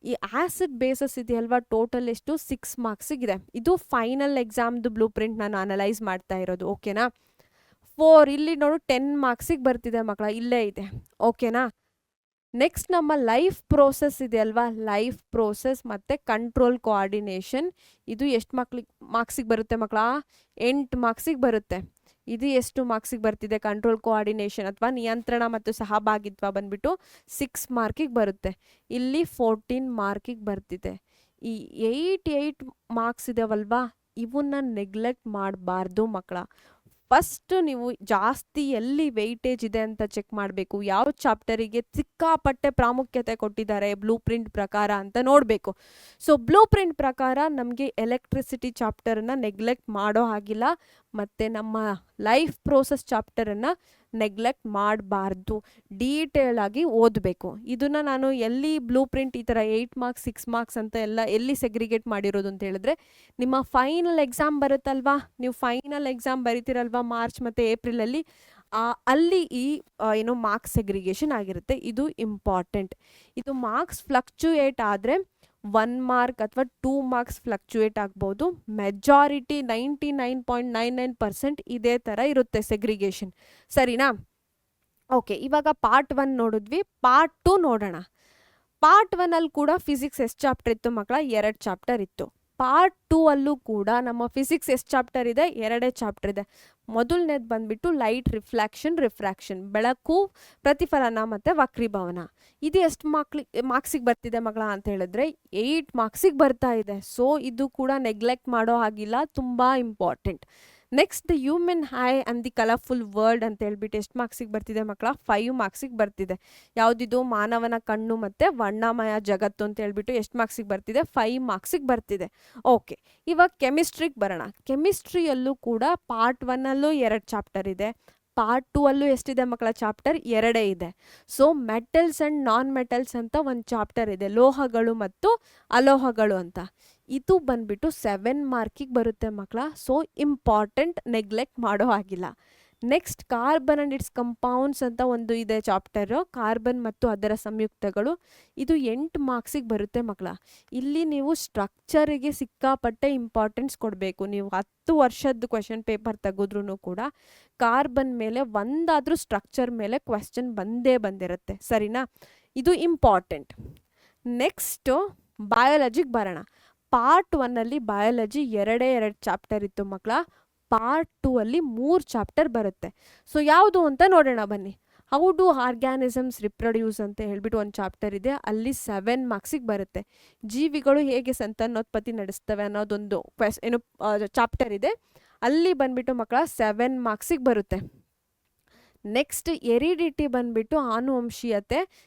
ಈ ಆ್ಯಸಿಡ್ ಬೇಸಸ್ ಇದೆಯಲ್ವಾ ಟೋಟಲ್ ಎಷ್ಟು 6 ಮಾರ್ಕ್ಸಿಗಿದೆ. ಇದು ಫೈನಲ್ ಎಕ್ಸಾಮ್ದು ಬ್ಲೂ ಪ್ರಿಂಟ್ ನಾನು ಅನಲೈಸ್ ಮಾಡ್ತಾ ಇರೋದು. ಓಕೆನಾ. 4 ಇಲ್ಲಿ ನೋಡು 10 ಮಾರ್ಕ್ಸಿಗೆ ಬರ್ತಿದೆ ಮಕ್ಕಳ, ಇಲ್ಲೇ ಇದೆ. ಓಕೆನಾ. ನೆಕ್ಸ್ಟ್ ನಮ್ಮ ಲೈಫ್ ಪ್ರೋಸೆಸ್ ಇದೆ ಅಲ್ವಾ, ಲೈಫ್ ಪ್ರೋಸೆಸ್ ಮತ್ತು ಕಂಟ್ರೋಲ್ ಕೋಆರ್ಡಿನೇಷನ್. ಇದು ಎಷ್ಟು ಮಾರ್ಕ್ಸಿಗೆ ಬರುತ್ತೆ ಮಕ್ಕಳ 8 ಮಾರ್ಕ್ಸಿಗೆ ಬರುತ್ತೆ. ಇದು ಎಷ್ಟು ಮಾರ್ಕ್ಸಿಗೆ ಬರ್ತಿದೆ? ಕಂಟ್ರೋಲ್ ಕೋಆರ್ಡಿನೇಷನ್ ಅಥವಾ ನಿಯಂತ್ರಣ ಮತ್ತು ಸಹಭಾಗಿತ್ವ ಬಂದ್ಬಿಟ್ಟು 6 ಮಾರ್ಕಿಗೆ ಬರುತ್ತೆ. ಇಲ್ಲಿ 14 ಮಾರ್ಕಿಗೆ ಬರ್ತಿದೆ. ಈ 8 ಮಾರ್ಕ್ಸ್ ಇದಾವಲ್ವಾ, ಇವನ್ನ ನೆಗ್ಲೆಕ್ಟ್ ಮಾಡಬಾರ್ದು ಮಕ್ಕಳ. ಫಸ್ಟ್ ನೀವು ಜಾಸ್ತಿ ಎಲ್ಲಿ ವೆಯ್ಟೇಜ್ ಇದೆ ಅಂತ ಚೆಕ್ ಮಾಡಬೇಕು. ಯಾವ ಚಾಪ್ಟರಿಗೆ ಸಿಕ್ಕಾಪಟ್ಟೆ ಪ್ರಾಮುಖ್ಯತೆ ಕೊಟ್ಟಿದ್ದಾರೆ ಬ್ಲೂ ಪ್ರಿಂಟ್ ಪ್ರಕಾರ ಅಂತ ನೋಡಬೇಕು. ಸೊ ಬ್ಲೂ ಪ್ರಿಂಟ್ ಪ್ರಕಾರ ನಮಗೆ ಎಲೆಕ್ಟ್ರಿಸಿಟಿ ಚಾಪ್ಟರನ್ನು ನೆಗ್ಲೆಕ್ಟ್ ಮಾಡೋ ಹಾಗಿಲ್ಲ, ಮತ್ತು ನಮ್ಮ ಲೈಫ್ ಪ್ರೋಸೆಸ್ ಚಾಪ್ಟರನ್ನು ನೆಗ್ಲೆಕ್ಟ್ ಮಾಡಬಾರ್ದು. ಡೀಟೇಲ್ ಆಗಿ ಓದಬೇಕು. ಇದನ್ನು ನಾನು ಎಲ್ಲಿ ಬ್ಲೂ ಪ್ರಿಂಟ್ ಈ ಥರ 8 ಮಾರ್ಕ್ಸ್ 6 ಮಾರ್ಕ್ಸ್ ಅಂತ ಎಲ್ಲ ಎಲ್ಲಿ ಸೆಗ್ರಿಗೇಟ್ ಮಾಡಿರೋದು ಅಂತ ಹೇಳಿದ್ರೆ, ನಿಮ್ಮ ಫೈನಲ್ ಎಕ್ಸಾಮ್ ಬರುತ್ತಲ್ವಾ, ನೀವು ಫೈನಲ್ ಎಕ್ಸಾಮ್ ಬರಿತೀರಲ್ವಾ ಮಾರ್ಚ್ ಮತ್ತು ಏಪ್ರಿಲಲ್ಲಿ, ಅಲ್ಲಿ ಈ ಮಾರ್ಕ್ಸ್ ಸೆಗ್ರಿಗೇಷನ್ ಆಗಿರುತ್ತೆ. ಇದು ಇಂಪಾರ್ಟೆಂಟ್. ಇದು ಮಾರ್ಕ್ಸ್ ಫ್ಲಕ್ಚುಯೇಟ್ ಆದರೆ 1 ಮಾರ್ಕ್ ಅಥವಾ 2 ಮಾರ್ಕ್ಸ್ ಫ್ಲಕ್ಚುಯೇಟ್ ಆಗ್ಬೋದು. ಮೆಜಾರಿಟಿ 99.99% ಇದೇ ಥರ ಇರುತ್ತೆ ಸೆಗ್ರಿಗೇಷನ್. ಸರಿನಾ? ಓಕೆ, ಇವಾಗ ಪಾರ್ಟ್ 1 ನೋಡಿದ್ವಿ. ಪಾರ್ಟ್ 2 ನೋಡೋಣ. ಪಾರ್ಟ್ 1 ಅಲ್ಲಿ ಕೂಡ ಫಿಸಿಕ್ಸ್ ಎಷ್ಟು ಚಾಪ್ಟರ್ ಇತ್ತು ಮಕ್ಕಳ? 2 ಚಾಪ್ಟರ್ ಇತ್ತು. ಪಾರ್ಟ್ 2 ಅಲ್ಲೂ ಕೂಡ ನಮ್ಮ ಫಿಸಿಕ್ಸ್ ಎಷ್ಟು ಚಾಪ್ಟರ್ ಇದೆ? 2 ಚಾಪ್ಟರ್ ಇದೆ. ಮೊದಲನೇದು ಬಂದ್ಬಿಟ್ಟು ಲೈಟ್ ರಿಫ್ರಾಕ್ಷನ್, ಬೆಳಕು ಪ್ರತಿಫಲನ ಮತ್ತು ವಕ್ರೀಭವನ. ಇದು ಎಷ್ಟು ಮಾರ್ಕ್ಸಿಗೆ ಬರ್ತಿದೆ ಮಕ್ಕಳ ಅಂತ ಹೇಳಿದ್ರೆ 8 ಮಾರ್ಕ್ಸಿಗೆ ಬರ್ತಾ ಇದೆ. ಸೊ ಇದು ಕೂಡ ನೆಗ್ಲೆಕ್ಟ್ ಮಾಡೋ ಹಾಗಿಲ್ಲ, ತುಂಬ important. Next the human high and the colourful world ಅಂತ ಹೇಳ್ಬಿಟ್ಟು ಎಷ್ಟು ಮಾರ್ಕ್ಸಿಗೆ ಬರ್ತಿದೆ ಮಕ್ಕಳ? 5 ಮಾರ್ಕ್ಸಿಗೆ ಬರ್ತಿದೆ. ಯಾವುದಿದು? ಮಾನವನ ಕಣ್ಣು ಮತ್ತು ವರ್ಣಮಯ ಜಗತ್ತು ಅಂತ ಹೇಳ್ಬಿಟ್ಟು ಎಷ್ಟು ಮಾರ್ಕ್ಸಿಗೆ ಬರ್ತಿದೆ? 5 ಮಾರ್ಕ್ಸಿಗೆ ಬರ್ತಿದೆ. ಓಕೆ, ಇವಾಗ ಕೆಮಿಸ್ಟ್ರಿಗೆ ಬರೋಣ. ಕೆಮಿಸ್ಟ್ರಿಯಲ್ಲೂ ಕೂಡ ಪಾರ್ಟ್ 1ಅಲ್ಲೂ 2 ಚಾಪ್ಟರ್ ಇದೆ. ಪಾರ್ಟ್ 2 ಅಲ್ಲೂ ಎಷ್ಟಿದೆ ಮಕ್ಕಳ? ಚಾಪ್ಟರ್ 2 ಇದೆ. So metals and non metals ಅಂತ ಒಂದು ಚಾಪ್ಟರ್ ಇದೆ, ಲೋಹಗಳು ಮತ್ತು ಅಲೋಹಗಳು ಅಂತ. ಇದು ಬಂದ್ಬಿಟ್ಟು 7 ಮಾರ್ಕಿಗೆ ಬರುತ್ತೆ ಮಕ್ಕಳ. ಸೊ ಇಂಪಾರ್ಟೆಂಟ್, ನೆಗ್ಲೆಕ್ಟ್ ಮಾಡೋ ಹಾಗಿಲ್ಲ. Next carbon and it's compounds ಅಂತ ಒಂದು ಇದೆ ಚಾಪ್ಟರು, ಕಾರ್ಬನ್ ಮತ್ತು ಅದರ ಸಂಯುಕ್ತಗಳು. ಇದು 8 ಮಾರ್ಕ್ಸಿಗೆ ಬರುತ್ತೆ ಮಕ್ಕಳ. ಇಲ್ಲಿ ನೀವು ಸ್ಟ್ರಕ್ಚರಿಗೆ ಸಿಕ್ಕಾಪಟ್ಟೆ ಇಂಪಾರ್ಟೆನ್ಸ್ ಕೊಡಬೇಕು. ನೀವು 10 ವರ್ಷದ ಕ್ವೆಶನ್ ಪೇಪರ್ ತೆಗೆದ್ರೂ ಕೂಡ ಕಾರ್ಬನ್ ಮೇಲೆ ಒಂದಾದರೂ ಸ್ಟ್ರಕ್ಚರ್ ಮೇಲೆ ಕ್ವೆಶ್ಚನ್ ಬಂದಿರುತ್ತೆ. ಸರಿನಾ? ಇದು ಇಂಪಾರ್ಟೆಂಟ್. ನೆಕ್ಸ್ಟು ಬಯಾಲಜಿಗೆ ಬರೋಣ. ಪಾರ್ಟ್ 1ಅಲ್ಲಿ ಬಯಾಲಜಿ 2 ಚಾಪ್ಟರ್ ಇತ್ತು ಮಕ್ಕಳ. ಪಾರ್ಟ್ 2 ಅಲ್ಲಿ 3 ಚಾಪ್ಟರ್ ಬರುತ್ತೆ. ಸೊ ಯಾವುದು ಅಂತ ನೋಡೋಣ ಬನ್ನಿ. ಹೌ ಡು ಆರ್ಗ್ಯಾನಿಸಮ್ಸ್ ರಿಪ್ರೊಡ್ಯೂಸ್ ಅಂತ ಹೇಳ್ಬಿಟ್ಟು ಒಂದು ಚಾಪ್ಟರ್ ಇದೆ, ಅಲ್ಲಿ 7 ಮಾರ್ಕ್ಸಿಗೆ ಬರುತ್ತೆ. ಜೀವಿಗಳು ಹೇಗೆ ಸಂತಾನೋತ್ಪತ್ತಿ ನಡೆಸ್ತವೆ ಅನ್ನೋದೊಂದು ಚಾಪ್ಟರ್ ಇದೆ, ಅಲ್ಲಿ ಬಂದ್ಬಿಟ್ಟು ಮಕ್ಕಳ 7 ಮಾರ್ಕ್ಸಿಗೆ ಬರುತ್ತೆ. ನೆಕ್ಸ್ಟ್ ಎರಿಡಿಟಿ ಬಂದ್ಬಿಟ್ಟು ಆನುವಂಶೀಯತೆ,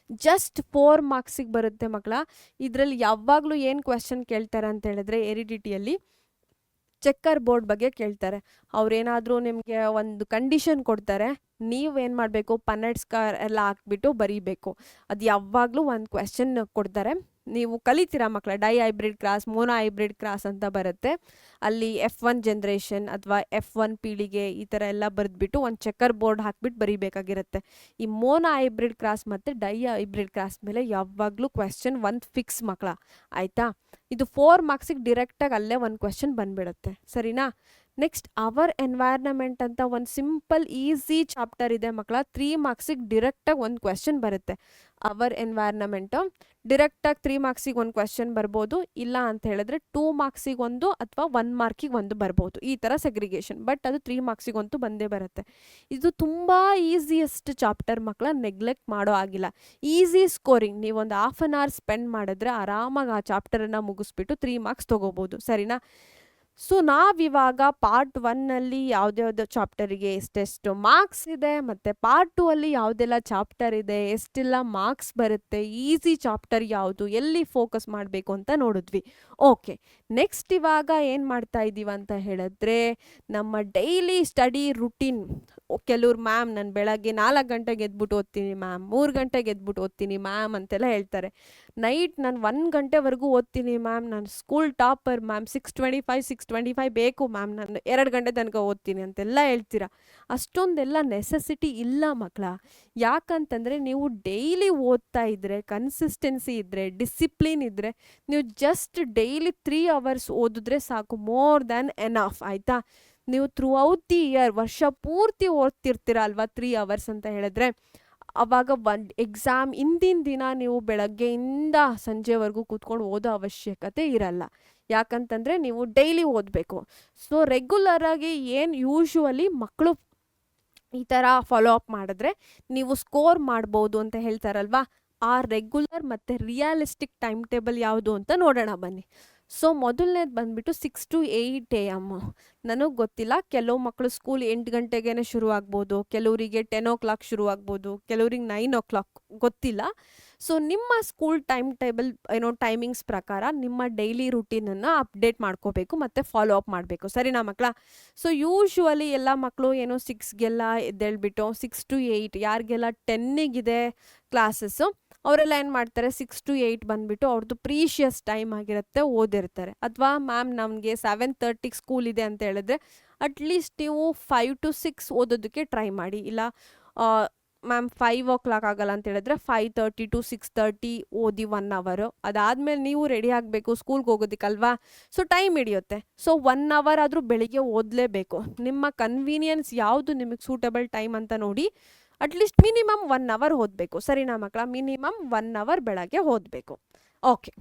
ಜಸ್ಟ್ 4 ಮಾರ್ಕ್ಸಿಗೆ ಬರುತ್ತೆ ಮಕ್ಕಳ. ಇದರಲ್ಲಿ ಯಾವಾಗಲೂ ಏನು ಕ್ವೆಶನ್ ಕೇಳ್ತಾರೆ ಅಂತ ಹೇಳಿದ್ರೆ ಎರಿಡಿಟಿಯಲ್ಲಿ ಚೆಕ್ಕರ್ ಬೋರ್ಡ್ ಬಗ್ಗೆ ಕೇಳ್ತಾರೆ. ಅವ್ರೇನಾದರೂ ನಿಮಗೆ ಒಂದು ಕಂಡೀಷನ್ ಕೊಡ್ತಾರೆ, ನೀವೇನು ಮಾಡಬೇಕು? ಪನ್ನಡ್ಸ್ಕಾರ್ ಎಲ್ಲ ಹಾಕ್ಬಿಟ್ಟು ಬರೀಬೇಕು. ಅದು ಯಾವಾಗಲೂ ಒಂದು ಕ್ವೆಶನ್ ಕೊಡ್ತಾರೆ. ನೀವು ಕಲಿತೀರಾ ಮಕ್ಕಳ, dihybrid cross, monohybrid cross ಅಂತ ಬರುತ್ತೆ. ಅಲ್ಲಿ F1 ಜನ್ರೇಷನ್ ಅಥವಾ F1 ಪೀಳಿಗೆ ಈ ಥರ ಎಲ್ಲ ಬರೆದ್ಬಿಟ್ಟು ಒಂದು ಚೆಕ್ಕರ್ ಬೋರ್ಡ್ ಹಾಕ್ಬಿಟ್ಟು ಬರೀಬೇಕಾಗಿರುತ್ತೆ. ಈ ಮೋನೋ ಹೈಬ್ರಿಡ್ ಕ್ರಾಸ್ ಮತ್ತು ಡೈ ಹೈಬ್ರಿಡ್ ಕ್ರಾಸ್ ಮೇಲೆ ಯಾವಾಗಲೂ ಕ್ವೆಶನ್ ಒಂದು ಫಿಕ್ಸ್ ಮಕ್ಕಳ, ಆಯಿತಾ? ಇದು 4 ಮಾರ್ಕ್ಸಿಗೆ ಡೈರೆಕ್ಟಾಗಿ ಅಲ್ಲೇ ಒಂದು ಕ್ವೆಶನ್ ಬಂದ್ಬಿಡುತ್ತೆ. ಸರಿನಾ? ನೆಕ್ಸ್ಟ್ ಅವರ್ ಎನ್ವೈರ್ನಮೆಂಟ್ ಅಂತ ಒಂದು ಸಿಂಪಲ್ ಈಸಿ ಚಾಪ್ಟರ್ ಇದೆ ಮಕ್ಕಳ. 3 ಮಾರ್ಕ್ಸಿಗೆ ಡೈರೆಕ್ಟಾಗಿ ಒಂದು ಕ್ವೆಶನ್ ಬರುತ್ತೆ. ಅವರ್ ಎನ್ವೈರ್ನಮೆಂಟು ಡೈರೆಕ್ಟಾಗಿ 3 ಮಾರ್ಕ್ಸಿಗೆ ಒಂದು ಕ್ವೆಶನ್ ಬರ್ಬೋದು, ಇಲ್ಲ ಅಂತ ಹೇಳಿದ್ರೆ 2 ಮಾರ್ಕ್ಸಿಗೆ ಒಂದು ಅಥವಾ 1 ಮಾರ್ಕಿಗೆ ಒಂದು ಬರ್ಬೋದು. ಈ ಥರ ಸೆಗ್ರಿಗೇಷನ್, ಬಟ್ ಅದು 3 ಮಾರ್ಕ್ಸಿಗಂತೂ ಬಂದೇ ಬರುತ್ತೆ. ಇದು ತುಂಬ ಈಸಿಯೆಸ್ಟ್ ಚಾಪ್ಟರ್ ಮಕ್ಕಳ, ನೆಗ್ಲೆಕ್ಟ್ ಮಾಡೋ ಆಗಿಲ್ಲ. ಈಸಿ ಸ್ಕೋರಿಂಗ್, ನೀವೊಂದು 1/2 hour ಸ್ಪೆಂಡ್ ಮಾಡಿದ್ರೆ ಆರಾಮಾಗಿ ಆ ಚಾಪ್ಟರನ್ನು ಮುಗಿಸ್ಬಿಟ್ಟು 3 ಮಾರ್ಕ್ಸ್ ತೊಗೋಬೋದು. ಸರಿನಾ? ಸೊ ನಾವಿವಾಗ ಪಾರ್ಟ್ 1ಅಲ್ಲಿ ಯಾವುದ್ಯಾವುದೋ ಚಾಪ್ಟರಿಗೆ ಎಷ್ಟೆಷ್ಟು ಮಾರ್ಕ್ಸ್ ಇದೆ, ಮತ್ತು ಪಾರ್ಟ್ 2 ಅಲ್ಲಿ ಯಾವುದೆಲ್ಲ ಚಾಪ್ಟರ್ ಇದೆ, ಎಷ್ಟೆಲ್ಲ ಮಾರ್ಕ್ಸ್ ಬರುತ್ತೆ, ಈಸಿ ಚಾಪ್ಟರ್ ಯಾವುದು, ಎಲ್ಲಿ ಫೋಕಸ್ ಮಾಡಬೇಕು ಅಂತ ನೋಡಿದ್ವಿ. ಓಕೆ, ನೆಕ್ಸ್ಟ್ ಇವಾಗ ಏನು ಮಾಡ್ತಾ ಇದ್ದೀವಿ ಅಂತ ಹೇಳಿದ್ರೆ, ನಮ್ಮ ಡೈಲಿ ಸ್ಟಡಿ ರುಟೀನ್. ಕೆಲವ್ರು ಮ್ಯಾಮ್ ನಾನು ಬೆಳಗ್ಗೆ 4 ಗಂಟೆಗೆ ಎದ್ಬಿಟ್ಟು ಓದ್ತೀನಿ ಮ್ಯಾಮ್, 3 ಗಂಟೆಗೆ ಎದ್ಬಿಟ್ಟು ಓದ್ತೀನಿ ಮ್ಯಾಮ್ ಅಂತೆಲ್ಲ ಹೇಳ್ತಾರೆ. ನೈಟ್ ನಾನು 1 ಗಂಟೆವರೆಗೂ ಓದ್ತೀನಿ ಮ್ಯಾಮ್, ನಾನು ಸ್ಕೂಲ್ ಟಾಪರ್ ಮ್ಯಾಮ್, 625 ಬೇಕು ಮ್ಯಾಮ್, ನಾನು 2 ಗಂಟೆ ತನಕ ಓದ್ತೀನಿ ಅಂತೆಲ್ಲ ಹೇಳ್ತೀರಾ. ಅಷ್ಟೊಂದೆಲ್ಲ ನೆಸೆಸಿಟಿ ಇಲ್ಲ ಮಕ್ಕಳ. ಯಾಕಂತಂದರೆ ನೀವು ಡೈಲಿ ಓದ್ತಾ ಇದ್ದರೆ, ಕನ್ಸಿಸ್ಟೆನ್ಸಿ ಇದ್ದರೆ, ಡಿಸಿಪ್ಲಿನ್ ಇದ್ದರೆ, ನೀವು ಜಸ್ಟ್ ಡೈಲಿ 3 hours ಓದಿದ್ರೆ ಸಾಕು, ಮೋರ್ ದ್ಯಾನ್ ಎನಫ್. ಆಯಿತಾ? ನೀವು ಥ್ರೂ ಔಟ್ ದಿ ಇಯರ್, ವರ್ಷ ಪೂರ್ತಿ ಓದ್ತಿರ್ತೀರ ಅಲ್ವಾ 3 hours ಅಂತ ಹೇಳಿದ್ರೆ, ಆವಾಗ ಒಂದು ಎಕ್ಸಾಮ್ ಹಿಂದಿನ ದಿನ ನೀವು ಬೆಳಗ್ಗೆಯಿಂದ ಸಂಜೆವರೆಗೂ ಕೂತ್ಕೊಂಡು ಓದೋ ಅವಶ್ಯಕತೆ ಇರಲ್ಲ. ಯಾಕಂತಂದರೆ ನೀವು ಡೈಲಿ ಓದಬೇಕು. ಸೊ ರೆಗ್ಯುಲರಾಗಿ ಏನು ಯೂಶ್ವಲಿ ಮಕ್ಕಳು ಈ ಥರ ಫಾಲೋ ಅಪ್ ಮಾಡಿದ್ರೆ ನೀವು ಸ್ಕೋರ್ ಮಾಡ್ಬೋದು ಅಂತ ಹೇಳ್ತಾರಲ್ವಾ. ಆ ರೆಗ್ಯುಲರ್ ಮತ್ತು ರಿಯಾಲಿಸ್ಟಿಕ್ ಟೈಮ್ ಟೇಬಲ್ ಯಾವುದು ಅಂತ ನೋಡೋಣ ಬನ್ನಿ. ಸೊ ಮೊದಲನೇದು ಬಂದ್ಬಿಟ್ಟು 6 to 8 AM. ನನಗೆ ಗೊತ್ತಿಲ್ಲ, ಕೆಲವು ಮಕ್ಕಳು ಸ್ಕೂಲ್ 8 ಗಂಟೆಗೇ ಶುರು ಆಗ್ಬೋದು, ಕೆಲವರಿಗೆ 10 o'clock ಶುರು ಆಗ್ಬೋದು, ಕೆಲವ್ರಿಗೆ 9 o'clock, ಗೊತ್ತಿಲ್ಲ. ಸೊ ನಿಮ್ಮ ಸ್ಕೂಲ್ ಟೈಮ್ ಟೇಬಲ್ ಟೈಮಿಂಗ್ಸ್ ಪ್ರಕಾರ ನಿಮ್ಮ ಡೈಲಿ ರುಟೀನನ್ನು ಅಪ್ಡೇಟ್ ಮಾಡ್ಕೋಬೇಕು ಮತ್ತು ಫಾಲೋ ಅಪ್ ಮಾಡಬೇಕು, ಸರಿನಾ ಮಕ್ಕಳ? ಸೊ ಯೂಶ್ವಲಿ ಎಲ್ಲ ಮಕ್ಕಳು 6ಗೆಲ್ಲ ಎದ್ದೇಳ್ಬಿಟ್ಟು 6 to 8, ಯಾರಿಗೆಲ್ಲ 10ಗಿದೆ ಕ್ಲಾಸಸ್ಸು ಅವರೆಲ್ಲ ಏನು ಮಾಡ್ತಾರೆ, 6 to 8 ಬಂದುಬಿಟ್ಟು ಅವ್ರದ್ದು ಪ್ರೀಷಿಯಸ್ ಟೈಮ್ ಆಗಿರುತ್ತೆ, ಓದಿರ್ತಾರೆ. ಅಥವಾ ಮ್ಯಾಮ್ ನಮಗೆ 7:30ಗೆ ಸ್ಕೂಲ್ ಇದೆ ಅಂತ ಹೇಳಿದ್ರೆ ಅಟ್ಲೀಸ್ಟ್ ನೀವು 5 to 6 ಓದೋದಕ್ಕೆ ಟ್ರೈ ಮಾಡಿ. ಇಲ್ಲ ಮ್ಯಾಮ್ 5 o'clock ಆಗಲ್ಲ ಅಂತ ಹೇಳಿದ್ರೆ 5:30 to 6:30 ಓದಿ 1 hour. ಅದಾದಮೇಲೆ ನೀವು ರೆಡಿ ಆಗಬೇಕು ಸ್ಕೂಲ್ಗೆ ಹೋಗೋದಕ್ಕಲ್ವಾ, ಸೊ ಟೈಮ್ ಹಿಡಿಯುತ್ತೆ. ಸೊ 1 hour ಆದರೂ ಬೆಳಿಗ್ಗೆ ಓದಲೇಬೇಕು. ನಿಮ್ಮ ಕನ್ವೀನಿಯನ್ಸ್ ಯಾವುದು ನಿಮಗೆ ಸೂಟಬಲ್ ಟೈಮ್ ಅಂತ ನೋಡಿ ಅಟ್ಲೀಸ್ಟ್ ಮಿನಿಮಮ್ 1 hour ಓದಬೇಕು, ಸರಿನಾ ಮಕ್ಕಳ? ಮಿನಿಮಮ್ 1 hour ಬೆಳಗ್ಗೆ ಓದಬೇಕು. ಓಕೆ,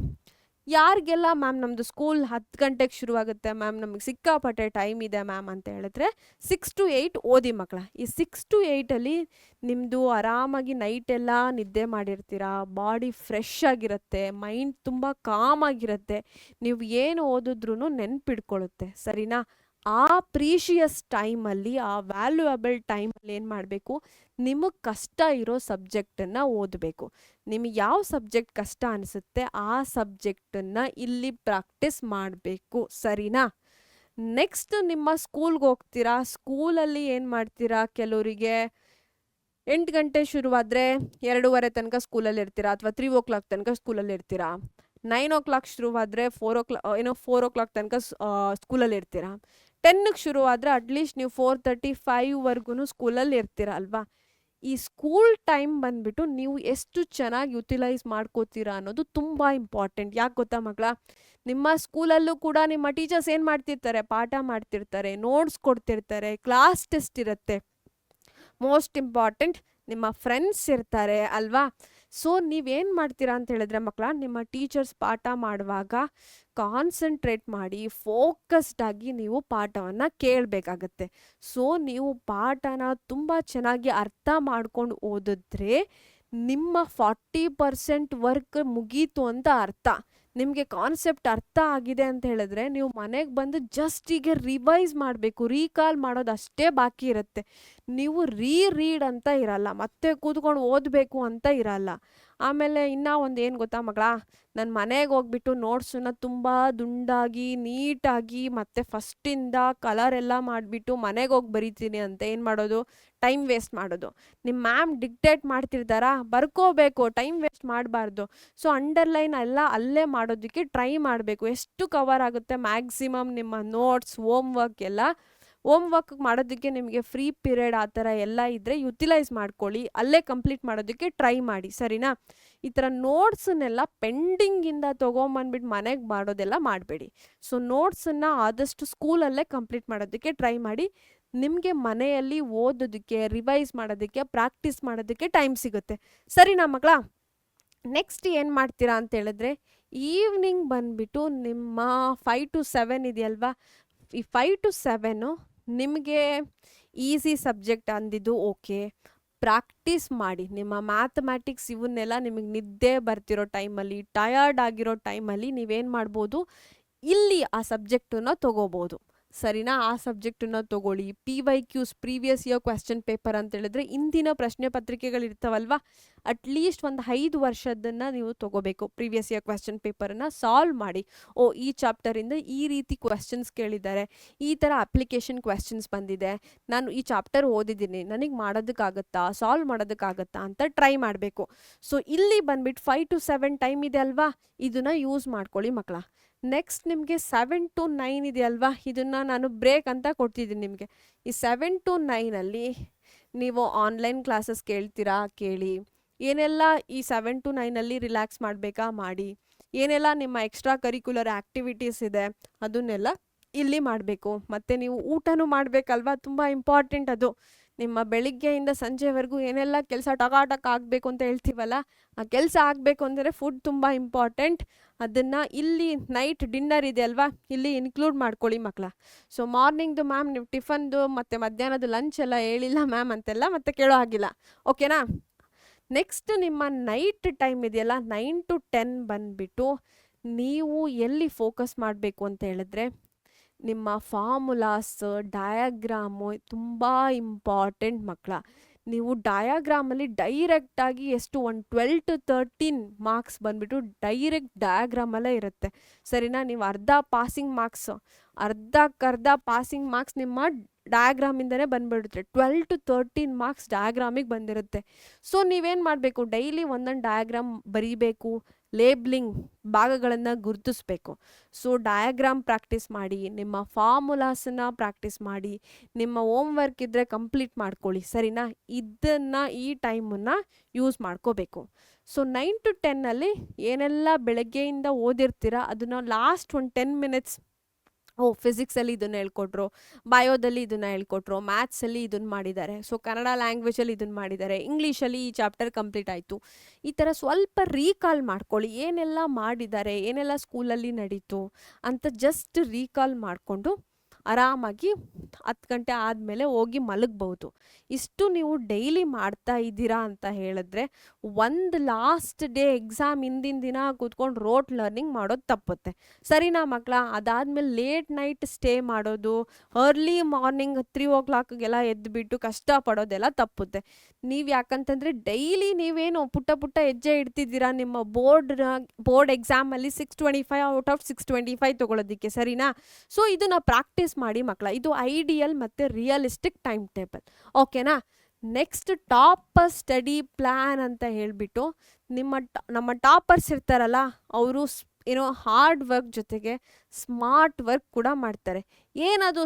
ಯಾರಿಗೆಲ್ಲ ಮ್ಯಾಮ್ ನಮ್ಮದು ಸ್ಕೂಲ್ 10 ಗಂಟೆಗೆ ಶುರುವಾಗುತ್ತೆ ಮ್ಯಾಮ್, ನಮಗೆ ಸಿಕ್ಕಾಪಟ್ಟೆ ಟೈಮ್ ಇದೆ ಮ್ಯಾಮ್ ಅಂತ ಹೇಳಿದ್ರೆ 6 to 8 ಓದಿ ಮಕ್ಕಳ. ಈ 6 to 8ಅಲ್ಲಿ ನಿಮ್ಮದು ಆರಾಮಾಗಿ ನೈಟೆಲ್ಲ ನಿದ್ದೆ ಮಾಡಿರ್ತೀರಾ, ಬಾಡಿ ಫ್ರೆಶ್ ಆಗಿರುತ್ತೆ, ಮೈಂಡ್ ತುಂಬ ಕಾಮ್ ಆಗಿರುತ್ತೆ, ನೀವು ಏನು ಓದಿದ್ರೂ ನೆನ್ಪಿಡ್ಕೊಳ್ಳುತ್ತೆ, ಸರಿನಾ? ಆ ಪ್ರೀಷಿಯಸ್ ಟೈಮಲ್ಲಿ, ಆ ವ್ಯಾಲ್ಯೂಯಬಲ್ ಟೈಮಲ್ಲಿ ಏನು ಮಾಡಬೇಕು, ನಿಮಗೆ ಕಷ್ಟ ಇರೋ ಸಬ್ಜೆಕ್ಟನ್ನು ಓದಬೇಕು. ನಿಮಗೆ ಯಾವ ಸಬ್ಜೆಕ್ಟ್ ಕಷ್ಟ ಅನಿಸುತ್ತೆ ಆ ಸಬ್ಜೆಕ್ಟನ್ನು ಇಲ್ಲಿ ಪ್ರಾಕ್ಟೀಸ್ ಮಾಡಬೇಕು, ಸರಿನಾ? ನೆಕ್ಸ್ಟ್ ನಿಮ್ಮ ಸ್ಕೂಲ್ಗೆ ಹೋಗ್ತೀರಾ, ಸ್ಕೂಲಲ್ಲಿ ಏನು ಮಾಡ್ತೀರಾ, ಕೆಲವರಿಗೆ 8 ಗಂಟೆ ಶುರುವಾದರೆ 2:30 ತನಕ ಸ್ಕೂಲಲ್ಲಿ ಇರ್ತೀರಾ, ಅಥವಾ 3 o'clock ತನಕ ಸ್ಕೂಲಲ್ಲಿ ಇರ್ತೀರಾ. 9 o'clock ಶುರುವಾದರೆ 4 o'clock ತನಕ ಸ್ಕೂಲಲ್ಲಿ ಇರ್ತೀರಾ. 10ಗೆ ಶುರುವಾದರೆ ಅಟ್ಲೀಸ್ಟ್ ನೀವು 4:35ವರೆಗೂ ಸ್ಕೂಲಲ್ಲಿ ಇರ್ತೀರಾ ಅಲ್ವಾ. ಈ ಸ್ಕೂಲ್ ಟೈಮ್ ಬಂದುಬಿಟ್ಟು ನೀವು ಎಷ್ಟು ಚೆನ್ನಾಗಿ ಯುಟಿಲೈಸ್ ಮಾಡ್ಕೋತೀರಾ ಅನ್ನೋದು ತುಂಬ ಇಂಪಾರ್ಟೆಂಟ್. ಯಾಕೆ ಗೊತ್ತಾ ಮಕ್ಕಳ, ನಿಮ್ಮ ಸ್ಕೂಲಲ್ಲೂ ಕೂಡ ನಿಮ್ಮ ಟೀಚರ್ಸ್ ಏನು ಮಾಡ್ತಿರ್ತಾರೆ, ಪಾಠ ಮಾಡ್ತಿರ್ತಾರೆ, ನೋಟ್ಸ್ ಕೊಡ್ತಿರ್ತಾರೆ, ಕ್ಲಾಸ್ ಟೆಸ್ಟ್ ಇರುತ್ತೆ, ಮೋಸ್ಟ್ ಇಂಪಾರ್ಟೆಂಟ್ ನಿಮ್ಮ ಫ್ರೆಂಡ್ಸ್ ಇರ್ತಾರೆ ಅಲ್ವಾ. ಸೊ ನೀವೇನು ಮಾಡ್ತೀರಾ ಅಂತ ಹೇಳಿದ್ರೆ ಮಕ್ಕಳ, ನಿಮ್ಮ ಟೀಚರ್ಸ್ ಪಾಠ ಮಾಡುವಾಗ ಕಾನ್ಸಂಟ್ರೇಟ್ ಮಾಡಿ ಫೋಕಸ್ಡ್ ಆಗಿ ನೀವು ಪಾಠವನ್ನು ಕೇಳಬೇಕಾಗತ್ತೆ. ಸೊ ನೀವು ಪಾಠನ ತುಂಬ ಚೆನ್ನಾಗಿ ಅರ್ಥ ಮಾಡ್ಕೊಂಡು ಓದಿದ್ರೆ ನಿಮ್ಮ 40% ವರ್ಕ್ ಮುಗೀತು ಅಂತ ಅರ್ಥ. ನಿಮಗೆ ಕಾನ್ಸೆಪ್ಟ್ ಅರ್ಥ ಆಗಿದೆ ಅಂತ ಹೇಳಿದ್ರೆ ನೀವು ಮನೆಗೆ ಬಂದು ಜಸ್ಟ್ ಈಗ ರಿವೈಸ್ ಮಾಡಬೇಕು, ರೀಕಾಲ್ ಮಾಡೋದು ಅಷ್ಟೇ ಬಾಕಿ ಇರುತ್ತೆ. ನೀವು ರೀಡ್ ಅಂತ ಇರಲ್ಲ, ಮತ್ತೆ ಕೂತ್ಕೊಂಡು ಓದಬೇಕು ಅಂತ ಇರಲ್ಲ. ಆಮೇಲೆ ಇನ್ನೂ ಒಂದು ಏನು ಗೊತ್ತಾ ಮಕ್ಕಳ, ನಾನು ಮನೆಗೆ ಹೋಗ್ಬಿಟ್ಟು ನೋಟ್ಸನ್ನ ತುಂಬ ದುಂಡಾಗಿ ನೀಟಾಗಿ ಮತ್ತು ಫಸ್ಟಿಂದ ಕಲರ್ ಎಲ್ಲ ಮಾಡಿಬಿಟ್ಟು ಮನೆಗೆ ಹೋಗಿ ಬರೀತೀನಿ ಅಂತ ಏನು ಮಾಡೋದು, ಟೈಮ್ ವೇಸ್ಟ್ ಮಾಡೋದು. ನಿಮ್ಮ ಮ್ಯಾಮ್ ಡಿಕ್ಟೇಟ್ ಮಾಡ್ತಿರ್ತಾರಾ, ಬರ್ಕೋಬೇಕು, ಟೈಮ್ ವೇಸ್ಟ್ ಮಾಡಬಾರ್ದು. ಸೊ ಅಂಡರ್ಲೈನ್ ಎಲ್ಲ ಅಲ್ಲೇ ಮಾಡೋದಕ್ಕೆ ಟ್ರೈ ಮಾಡಬೇಕು. ಎಷ್ಟು ಕವರ್ ಆಗುತ್ತೆ ಮ್ಯಾಕ್ಸಿಮಮ್ ನಿಮ್ಮ ನೋಟ್ಸ್, ಹೋಮ್ ವರ್ಕ್ ಮಾಡೋದಕ್ಕೆ ನಿಮಗೆ ಫ್ರೀ ಪೀರಿಯಡ್ ಆ ಥರ ಎಲ್ಲ ಇದ್ದರೆ ಯುಟಿಲೈಸ್ ಮಾಡ್ಕೊಳ್ಳಿ, ಅಲ್ಲೇ ಕಂಪ್ಲೀಟ್ ಮಾಡೋದಕ್ಕೆ ಟ್ರೈ ಮಾಡಿ, ಸರಿನಾ? ಈ ಥರ ನೋಟ್ಸನ್ನೆಲ್ಲ ಪೆಂಡಿಂಗಿಂದ ತೊಗೊಂಬಂದ್ಬಿಟ್ಟು ಮನೆಗೆ ಮಾಡೋದೆಲ್ಲ ಮಾಡಬೇಡಿ. ಸೊ ನೋಟ್ಸನ್ನು ಆದಷ್ಟು ಸ್ಕೂಲಲ್ಲೇ ಕಂಪ್ಲೀಟ್ ಮಾಡೋದಕ್ಕೆ ಟ್ರೈ ಮಾಡಿ. ನಿಮಗೆ ಮನೆಯಲ್ಲಿ ಓದೋದಕ್ಕೆ, ರಿವೈಸ್ ಮಾಡೋದಕ್ಕೆ, ಪ್ರಾಕ್ಟೀಸ್ ಮಾಡೋದಕ್ಕೆ ಟೈಮ್ ಸಿಗುತ್ತೆ, ಸರಿನಾ ಮಕ್ಕಳ? ನೆಕ್ಸ್ಟ್ ಏನು ಮಾಡ್ತೀರಾ ಅಂತ ಹೇಳಿದ್ರೆ ಈವ್ನಿಂಗ್ ಬಂದುಬಿಟ್ಟು ನಿಮ್ಮ 5 to 7 ಇದೆಯಲ್ವಾ, ಈ 5 to 7 ನಿಮಗೆ ಈಸಿ ಸಬ್ಜೆಕ್ಟ್ ಅಂದಿದ್ದು ಓಕೆ, ಪ್ರಾಕ್ಟೀಸ್ ಮಾಡಿ. ನಿಮ್ಮ ಮ್ಯಾಥಮ್ಯಾಟಿಕ್ಸ್ ಇವನ್ನೆಲ್ಲ ನಿಮಗೆ ನಿದ್ದೆ ಬರ್ತಿರೋ ಟೈಮಲ್ಲಿ, ಟಯರ್ಡ್ ಆಗಿರೋ ಟೈಮಲ್ಲಿ ನೀವೇನು ಮಾಡ್ಬೋದು, ಇಲ್ಲಿ ಆ ಸಬ್ಜೆಕ್ಟನ್ನು ತೊಗೋಬೋದು, ಸರಿನಾ? ಆ ಸಬ್ಜೆಕ್ಟನ್ನು ತೊಗೊಳ್ಳಿ. PYQs previous year question paper ಅಂತ ಹೇಳಿದ್ರೆ ಇಂದಿನ ಪ್ರಶ್ನೆ ಪತ್ರಿಕೆಗಳಿರ್ತಾವಲ್ವ, ಅಟ್ಲೀಸ್ಟ್ ಒಂದು 5 ವರ್ಷದನ್ನು ನೀವು ತೊಗೋಬೇಕು. ಪ್ರೀವಿಯಸ್ ಇಯರ್ ಕ್ವೆಶ್ಚನ್ ಪೇಪರನ್ನು ಸಾಲ್ವ್ ಮಾಡಿ. ಈ ಚಾಪ್ಟರಿಂದ ಈ ರೀತಿ ಕ್ವೆಶ್ಚನ್ಸ್ ಕೇಳಿದ್ದಾರೆ, ಈ ಥರ ಅಪ್ಲಿಕೇಶನ್ ಕ್ವೆಶ್ಚನ್ಸ್ ಬಂದಿದೆ, ನಾನು ಈ ಚಾಪ್ಟರ್ ಓದಿದ್ದೀನಿ, ನನಗೆ ಮಾಡೋದಕ್ಕಾಗತ್ತಾ, ಸಾಲ್ವ್ ಮಾಡೋದಕ್ಕಾಗತ್ತಾ ಅಂತ ಟ್ರೈ ಮಾಡಬೇಕು. ಸೊ ಇಲ್ಲಿ ಬಂದ್ಬಿಟ್ಟು 5 to 7 ಟೈಮ್ ಇದೆ ಅಲ್ವಾ, ಇದನ್ನು ಯೂಸ್ ಮಾಡ್ಕೊಳ್ಳಿ ಮಕ್ಕಳ. ನೆಕ್ಸ್ಟ್ ನಿಮಗೆ 7 to 9 ಇದೆ ಅಲ್ವಾ, ಇದನ್ನು ನಾನು ಬ್ರೇಕ್ ಅಂತ ಕೊಡ್ತಿದ್ದೀನಿ ನಿಮಗೆ. ಈ 7 to 9ಅಲ್ಲಿ ನೀವು ಆನ್ಲೈನ್ ಕ್ಲಾಸಸ್ ಕೇಳ್ತೀರಾ, ಕೇಳಿ. ಏನೆಲ್ಲ ಈ 7 to 9ಅಲ್ಲಿ ರಿಲ್ಯಾಕ್ಸ್ ಮಾಡಬೇಕಾ ಮಾಡಿ. ಏನೆಲ್ಲ ನಿಮ್ಮ ಎಕ್ಸ್ಟ್ರಾ ಕರಿಕ್ಯುಲರ್ ಆ್ಯಕ್ಟಿವಿಟೀಸ್ ಇದೆ ಅದನ್ನೆಲ್ಲ ಇಲ್ಲಿ ಮಾಡಬೇಕು. ಮತ್ತು ನೀವು ಊಟನೂ ಮಾಡಬೇಕಲ್ವಾ, ತುಂಬ ಇಂಪಾರ್ಟೆಂಟ್ ಅದು. ನಿಮ್ಮ ಬೆಳಿಗ್ಗೆಯಿಂದ ಸಂಜೆವರೆಗೂ ಏನೆಲ್ಲ ಕೆಲಸ ಟಕಾಟಕ್ ಆಗಬೇಕು ಅಂತ ಹೇಳ್ತೀವಲ್ಲ, ಆ ಕೆಲಸ ಆಗಬೇಕು ಅಂದರೆ ಫುಡ್ ತುಂಬ ಇಂಪಾರ್ಟೆಂಟ್. ಅದನ್ನು ಇಲ್ಲಿ ನೈಟ್ ಡಿನ್ನರ್ ಇದೆ ಅಲ್ವಾ, ಇಲ್ಲಿ ಇನ್ಕ್ಲೂಡ್ ಮಾಡ್ಕೊಳ್ಳಿ ಮಕ್ಕಳ. ಸೊ ಮಾರ್ನಿಂಗ್ದು ಮ್ಯಾಮ್ ನೀವು ಟಿಫನ್ದು ಮತ್ತು ಮಧ್ಯಾಹ್ನದ ಲಂಚ್ ಎಲ್ಲ ಹೇಳಿಲ್ಲ ಮ್ಯಾಮ್ ಅಂತೆಲ್ಲ ಮತ್ತೆ ಕೇಳೋ ಆಗಿಲ್ಲ, ಓಕೆನಾ. ನೆಕ್ಸ್ಟ್ ನಿಮ್ಮ ನೈಟ್ ಟೈಮ್ ಇದೆಯಲ್ಲ 9 to 10 ಬಂದುಬಿಟ್ಟು ನೀವು ಎಲ್ಲಿ ಫೋಕಸ್ ಮಾಡಬೇಕು ಅಂತ ಹೇಳಿದ್ರೆ, ನಿಮ್ಮ ಫಾರ್ಮುಲಾಸ್ ಡಯಾಗ್ರಾಮು ತುಂಬ ಇಂಪಾರ್ಟೆಂಟ್ ಮಕ್ಕಳ. ನೀವು ಡಯಾಗ್ರಾಮಲ್ಲಿ ಡೈರೆಕ್ಟಾಗಿ ಎಷ್ಟು ಒಂದು 12 to 13 ಮಾರ್ಕ್ಸ್ ಬಂದುಬಿಟ್ಟು ಡೈರೆಕ್ಟ್ ಡಯಾಗ್ರಾಮಲ್ಲೇ ಇರುತ್ತೆ, ಸರಿನಾ. ನೀವು ಅರ್ಧಕ್ಕರ್ಧ ಪಾಸಿಂಗ್ ಮಾರ್ಕ್ಸ್ ನಿಮ್ಮ ಡಯಾಗ್ರಾಮಿಂದನೇ ಬಂದುಬಿಡುತ್ತೆ. 12 to 13 ಮಾರ್ಕ್ಸ್ ಡಯಾಗ್ರಾಮಿಗೆ ಬಂದಿರುತ್ತೆ. ಸೊ ನೀವೇನು ಮಾಡಬೇಕು, ಡೈಲಿ ಒಂದೊಂದು ಡಯಾಗ್ರಾಮ್ ಬರೀಬೇಕು, ಲೇಬ್ಲಿಂಗ್ ಭಾಗಗಳನ್ನು ಗುರುತಿಸ್ಬೇಕು. ಸೊ ಡಯಾಗ್ರಾಮ್ ಪ್ರಾಕ್ಟೀಸ್ ಮಾಡಿ, ನಿಮ್ಮ ಫಾರ್ಮುಲಾಸನ್ನ ಪ್ರಾಕ್ಟೀಸ್ ಮಾಡಿ, ನಿಮ್ಮ ಹೋಮ್ ವರ್ಕ್ ಇದ್ದರೆ ಕಂಪ್ಲೀಟ್ ಮಾಡ್ಕೊಳ್ಳಿ, ಸರಿನಾ. ಇದನ್ನು ಈ ಟೈಮನ್ನು ಯೂಸ್ ಮಾಡ್ಕೋಬೇಕು. ಸೊ 9 to 10 ಏನೆಲ್ಲ ಬೆಳಗ್ಗೆಯಿಂದ ಓದಿರ್ತೀರ ಅದನ್ನು ಲಾಸ್ಟ್ ಒಂದು 10 minutes ಫಿಸಿಕ್ಸಲ್ಲಿ ಇದನ್ನು ಹೇಳ್ಕೊಟ್ರು, ಬಯೋದಲ್ಲಿ ಇದನ್ನು ಹೇಳ್ಕೊಟ್ರು, ಮ್ಯಾಥ್ಸಲ್ಲಿ ಇದನ್ನು ಮಾಡಿದ್ದಾರೆ, ಸೊ ಕನ್ನಡ ಲ್ಯಾಂಗ್ವೇಜಲ್ಲಿ ಇದನ್ನು ಮಾಡಿದ್ದಾರೆ, ಇಂಗ್ಲೀಷಲ್ಲಿ ಈ ಚಾಪ್ಟರ್ ಕಂಪ್ಲೀಟ್ ಆಯಿತು. ಈ ಥರ ಸ್ವಲ್ಪ ರೀಕಾಲ್ ಮಾಡ್ಕೊಳ್ಳಿ, ಏನೆಲ್ಲ ಮಾಡಿದ್ದಾರೆ, ಏನೆಲ್ಲ ಸ್ಕೂಲಲ್ಲಿ ನಡೀತು ಅಂತ ಜಸ್ಟ್ ರೀಕಾಲ್ ಮಾಡಿಕೊಂಡು ಆರಾಮಾಗಿ 10 ಗಂಟೆ ಆದಮೇಲೆ ಹೋಗಿ ಮಲಗ್ಬೋದು. ಇಷ್ಟು ನೀವು ಡೈಲಿ ಮಾಡ್ತಾ ಇದ್ದೀರಾ ಅಂತ ಹೇಳಿದ್ರೆ ಒಂದು ಲಾಸ್ಟ್ ಡೇ ಎಕ್ಸಾಮ್ ಹಿಂದಿನ ದಿನ ಕೂತ್ಕೊಂಡು ರೋಟ್ ಲರ್ನಿಂಗ್ ಮಾಡೋದು ತಪ್ಪುತ್ತೆ, ಸರಿನಾ ಮಕ್ಕಳ. ಅದಾದಮೇಲೆ ಲೇಟ್ ನೈಟ್ ಸ್ಟೇ ಮಾಡೋದು, ಅರ್ಲಿ ಮಾರ್ನಿಂಗ್ 3 o'clockಗೆಲ್ಲ ಎದ್ದುಬಿಟ್ಟು ಕಷ್ಟಪಡೋದೆಲ್ಲ ತಪ್ಪುತ್ತೆ. ನೀವು ಯಾಕಂತಂದರೆ ಡೈಲಿ ನೀವೇನು ಪುಟ್ಟ ಹೆಜ್ಜೆ ಇಡ್ತಿದ್ದೀರಾ ನಿಮ್ಮ ಬೋರ್ಡ್ ಎಕ್ಸಾಮಲ್ಲಿ 625 ಔಟ್ ಆಫ್ 625 ತೊಗೊಳೋದಕ್ಕೆ, ಸರಿನಾ. ಸೊ ಇದನ್ನು ಪ್ರಾಕ್ಟೀಸ್ ಮಾಡಿ ಮಕ್ಕಳ. ಇದು ಐಡಿಯಲ್ ಮತ್ತು ರಿಯಲಿಸ್ಟಿಕ್ ಟೈಮ್ ಟೇಬಲ್, ಓಕೆನಾ. ನೆಕ್ಸ್ಟ್ ಟಾಪರ್ ಸ್ಟಡಿ ಪ್ಲ್ಯಾನ್ ಅಂತ ಹೇಳಿಬಿಟ್ಟು ನಮ್ಮ ಟಾಪರ್ಸ್ ಇರ್ತಾರಲ್ಲ ಅವರು ಹಾರ್ಡ್ ವರ್ಕ್ ಜೊತೆಗೆ ಸ್ಮಾರ್ಟ್ ವರ್ಕ್ ಕೂಡ ಮಾಡ್ತಾರೆ. ಏನದು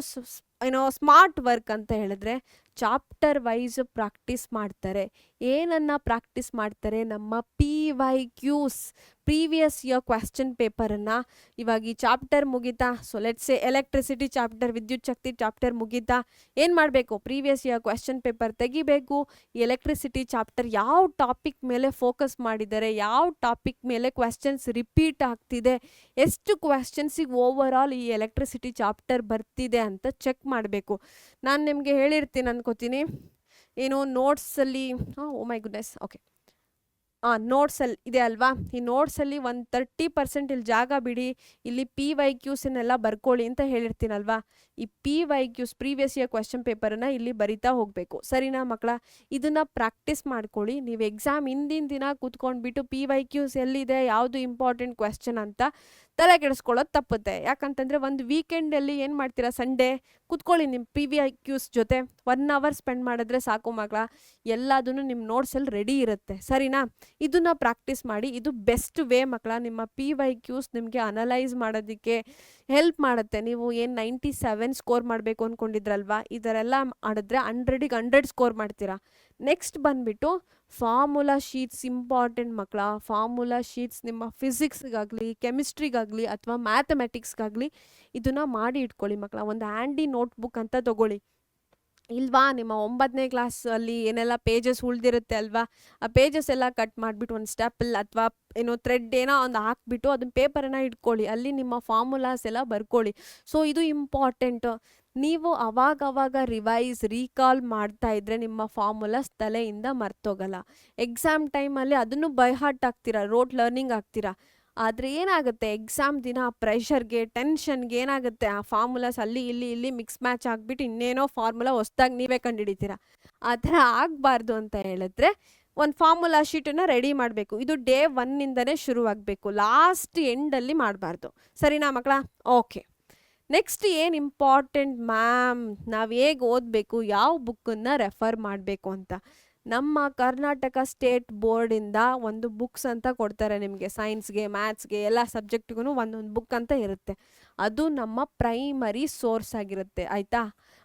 ಸ್ಮಾರ್ಟ್ ವರ್ಕ್ ಅಂತ ಹೇಳಿದ್ರೆ ಚಾಪ್ಟರ್ ವೈಸ್ ಪ್ರಾಕ್ಟೀಸ್ ಮಾಡ್ತಾರೆ. ಏನನ್ನು ಪ್ರಾಕ್ಟೀಸ್ ಮಾಡ್ತಾರೆ, ನಮ್ಮ PYQs ಪ್ರೀವಿಯಸ್ ಇಯರ್ ಕ್ವೆಶ್ಚನ್ ಪೇಪರನ್ನು. ಇವಾಗ ಈ ಚಾಪ್ಟರ್ ಮುಗಿತಾ, so let's say electricity chapter, ವಿದ್ಯುತ್ ಶಕ್ತಿ ಚಾಪ್ಟರ್ ಮುಗಿತಾ, ಏನು ಮಾಡಬೇಕು, ಪ್ರೀವಿಯಸ್ ಇಯರ್ ಕ್ವೆಶ್ಚನ್ ಪೇಪರ್ ತೆಗಿಬೇಕು. ಎಲೆಕ್ಟ್ರಿಸಿಟಿ ಚಾಪ್ಟರ್ ಯಾವ ಟಾಪಿಕ್ ಮೇಲೆ ಫೋಕಸ್ ಮಾಡಿದ್ದಾರೆ, ಯಾವ ಟಾಪಿಕ್ ಮೇಲೆ ಕ್ವೆಶ್ಚನ್ಸ್ ರಿಪೀಟ್ ಆಗ್ತಿದೆ, ಎಷ್ಟು ಕ್ವೆಶ್ಚನ್ಸಿಗೆ ಓವರ್ ಆಲ್ ಈ ಎಲೆಕ್ಟ್ರಿಸಿಟಿ ಚಾಪ್ಟರ್ ಬರ್ತಿದೆ ಅಂತ ಚೆಕ್ ಮಾಡಬೇಕು. ನಾನು ನಿಮಗೆ ಹೇಳಿರ್ತೀನಿ ಅನ್ಕೋತೀನಿ, ಏನು ನೋಟ್ಸಲ್ಲಿ ಓ ಮೈ ಗುಡ್ನೆಸ್, ಓಕೆ ನೋಟ್ಸಲ್ಲಿ ಇದೆ ಅಲ್ವಾ, ಈ ನೋಟ್ಸಲ್ಲಿ ಒಂದು 30% ಇಲ್ಲಿ ಜಾಗ ಬಿಡಿ, ಇಲ್ಲಿ PYQsನ್ನೆಲ್ಲ ಬರ್ಕೊಳ್ಳಿ ಅಂತ ಹೇಳಿರ್ತೀನಲ್ವಾ. ಈ PYQs ಪ್ರೀವಿಯಸ್ ಇಯರ್ ಕ್ವೆಶ್ಚನ್ ಪೇಪರನ್ನು ಇಲ್ಲಿ ಬರಿತಾ ಹೋಗಬೇಕು, ಸರಿನಾ ಮಕ್ಕಳ. ಇದನ್ನು ಪ್ರಾಕ್ಟೀಸ್ ಮಾಡ್ಕೊಳ್ಳಿ. ನೀವು ಎಕ್ಸಾಮ್ ಹಿಂದಿನ ದಿನ ಕೂತ್ಕೊಂಡ್ಬಿಟ್ಟು PYQs ಎಲ್ಲಿದೆ, ಯಾವುದು ಇಂಪಾರ್ಟೆಂಟ್ ಕ್ವೆಶ್ಚನ್ ಅಂತ ತಲೆ ಕೆಡಿಸ್ಕೊಳ್ಳೋದು ತಪ್ಪುತ್ತೆ. ಯಾಕಂತಂದರೆ ಒಂದು ವೀಕೆಂಡಲ್ಲಿ ಏನು ಮಾಡ್ತೀರಾ, ಸಂಡೇ ಕೂತ್ಕೊಳ್ಳಿ ನಿಮ್ಮ PYQs ಜೊತೆ 1 hour ಸ್ಪೆಂಡ್ ಮಾಡಿದ್ರೆ ಸಾಕು ಮಕ್ಕಳ, ಎಲ್ಲದನ್ನು ನಿಮ್ಮ ನೋಟ್ಸಲ್ಲಿ ರೆಡಿ ಇರುತ್ತೆ, ಸರಿನಾ. ಇದನ್ನು ಪ್ರಾಕ್ಟೀಸ್ ಮಾಡಿ, ಇದು ಬೆಸ್ಟ್ ವೇ ಮಕ್ಕಳ. ನಿಮ್ಮ PYQs ನಿಮಗೆ ಅನಲೈಸ್ ಮಾಡೋದಕ್ಕೆ ಹೆಲ್ಪ್ ಮಾಡುತ್ತೆ. ನೀವು ಏನು 97 ಸ್ಕೋರ್ ಮಾಡಬೇಕು ಅಂದ್ಕೊಂಡಿದ್ರಲ್ವಾ, ಇದರೆಲ್ಲ ಮಾಡಿದ್ರೆ 100ಗೆ 100 ಸ್ಕೋರ್ ಮಾಡ್ತೀರಾ. ನೆಕ್ಸ್ಟ್ ಬಂದುಬಿಟ್ಟು ಫಾರ್ಮುಲಾ ಶೀಟ್ಸ್ ಇಂಪಾರ್ಟೆಂಟ್ ಮಕ್ಕಳ. ಫಾರ್ಮುಲಾ ಶೀಟ್ಸ್ ನಿಮ್ಮ ಫಿಸಿಕ್ಸ್ಗಾಗಲಿ, ಕೆಮಿಸ್ಟ್ರಿಗಾಗಲಿ ಅಥವಾ ಮ್ಯಾಥಮೆಟಿಕ್ಸ್ಗಾಗಲಿ ಇದನ್ನು ಮಾಡಿ ಇಟ್ಕೊಳ್ಳಿ ಮಕ್ಕಳ. ಒಂದು ಹ್ಯಾಂಡಿ ನೋಟ್ಬುಕ್ ಅಂತ ತೊಗೊಳ್ಳಿ, ಇಲ್ವಾ. ನಿಮ್ಮ 9ನೇ ಕ್ಲಾಸಲ್ಲಿ ಏನೆಲ್ಲ ಪೇಜಸ್ ಉಳಿದಿರುತ್ತೆ ಅಲ್ವಾ, ಆ ಪೇಜಸ್ ಎಲ್ಲ ಕಟ್ ಮಾಡಿಬಿಟ್ಟು ಒಂದು ಸ್ಟೆಪಲ್ ಅಥವಾ ಥ್ರೆಡ್ ಒಂದು ಹಾಕ್ಬಿಟ್ಟು ಅದನ್ನ ಪೇಪರನ್ನು ಇಟ್ಕೊಳ್ಳಿ, ಅಲ್ಲಿ ನಿಮ್ಮ ಫಾರ್ಮುಲಾಸ್ ಎಲ್ಲ ಬರ್ಕೊಳ್ಳಿ. ಸೊ ಇದು ಇಂಪಾರ್ಟೆಂಟು. ನೀವು ಅವಾಗವಾಗ ರೀಕಾಲ್ ಮಾಡ್ತಾ ಇದ್ದರೆ ನಿಮ್ಮ ಫಾರ್ಮುಲಾಸ್ ತಲೆಯಿಂದ ಮರ್ತೋಗಲ್ಲ. ಎಕ್ಸಾಮ್ ಟೈಮಲ್ಲಿ ಅದನ್ನು ಬೈ ಹಾರ್ಟ್ ಆಗ್ತೀರಾ, ರೋಟ್ ಲರ್ನಿಂಗ್ ಆಗ್ತೀರಾ. ಆದರೆ ಏನಾಗುತ್ತೆ, ಎಕ್ಸಾಮ್ ದಿನ ಪ್ರೆಷರ್ಗೆ, ಟೆನ್ಷನ್ಗೆ ಏನಾಗುತ್ತೆ, ಆ ಫಾರ್ಮುಲಾಸ್ ಅಲ್ಲಿ ಇಲ್ಲಿ ಮಿಕ್ಸ್ ಮ್ಯಾಚ್ ಆಗಿಬಿಟ್ಟು ಇನ್ನೇನೋ ಫಾರ್ಮುಲಾ ಹೊಸ್ದಾಗಿ ನೀವೇ ಕಂಡುಹಿಡಿತೀರಾ. ಆ ಥರ ಆಗಬಾರ್ದು ಅಂತ ಹೇಳಿದ್ರೆ ಒಂದು ಫಾರ್ಮುಲಾ ಶೀಟನ್ನು ರೆಡಿ ಮಾಡಬೇಕು. ಇದು ಡೇ 1ಇಂದನೇ ಶುರುವಾಗಬೇಕು, ಲಾಸ್ಟ್ ಎಂಡಲ್ಲಿ ಮಾಡಬಾರ್ದು, ಸರಿನಾ ಮಕ್ಕಳ. ಓಕೆ, ನೆಕ್ಸ್ಟ್ ಏನು ಇಂಪಾರ್ಟೆಂಟ್ ಮ್ಯಾಮ್, ನಾವು ಹೇಗೆ ಓದಬೇಕು, ಯಾವ ಬುಕ್ಕನ್ನು ರೆಫರ್ ಮಾಡಬೇಕು ಅಂತ. ನಮ್ಮ ಕರ್ನಾಟಕ ಸ್ಟೇಟ್ ಬೋರ್ಡಿಂದ ಒಂದು ಬುಕ್ಸ್ ಅಂತ ಕೊಡ್ತಾರೆ ನಿಮಗೆ, ಸೈನ್ಸ್ಗೆ, ಮ್ಯಾಥ್ಸ್ಗೆ ಎಲ್ಲ ಸಬ್ಜೆಕ್ಟ್ಗೂ ಒಂದೊಂದು ಬುಕ್ ಅಂತ ಇರುತ್ತೆ. ಅದು ನಮ್ಮ ಪ್ರೈಮರಿ ಸೋರ್ಸ್ ಆಗಿರುತ್ತೆ, ಆಯಿತಾ.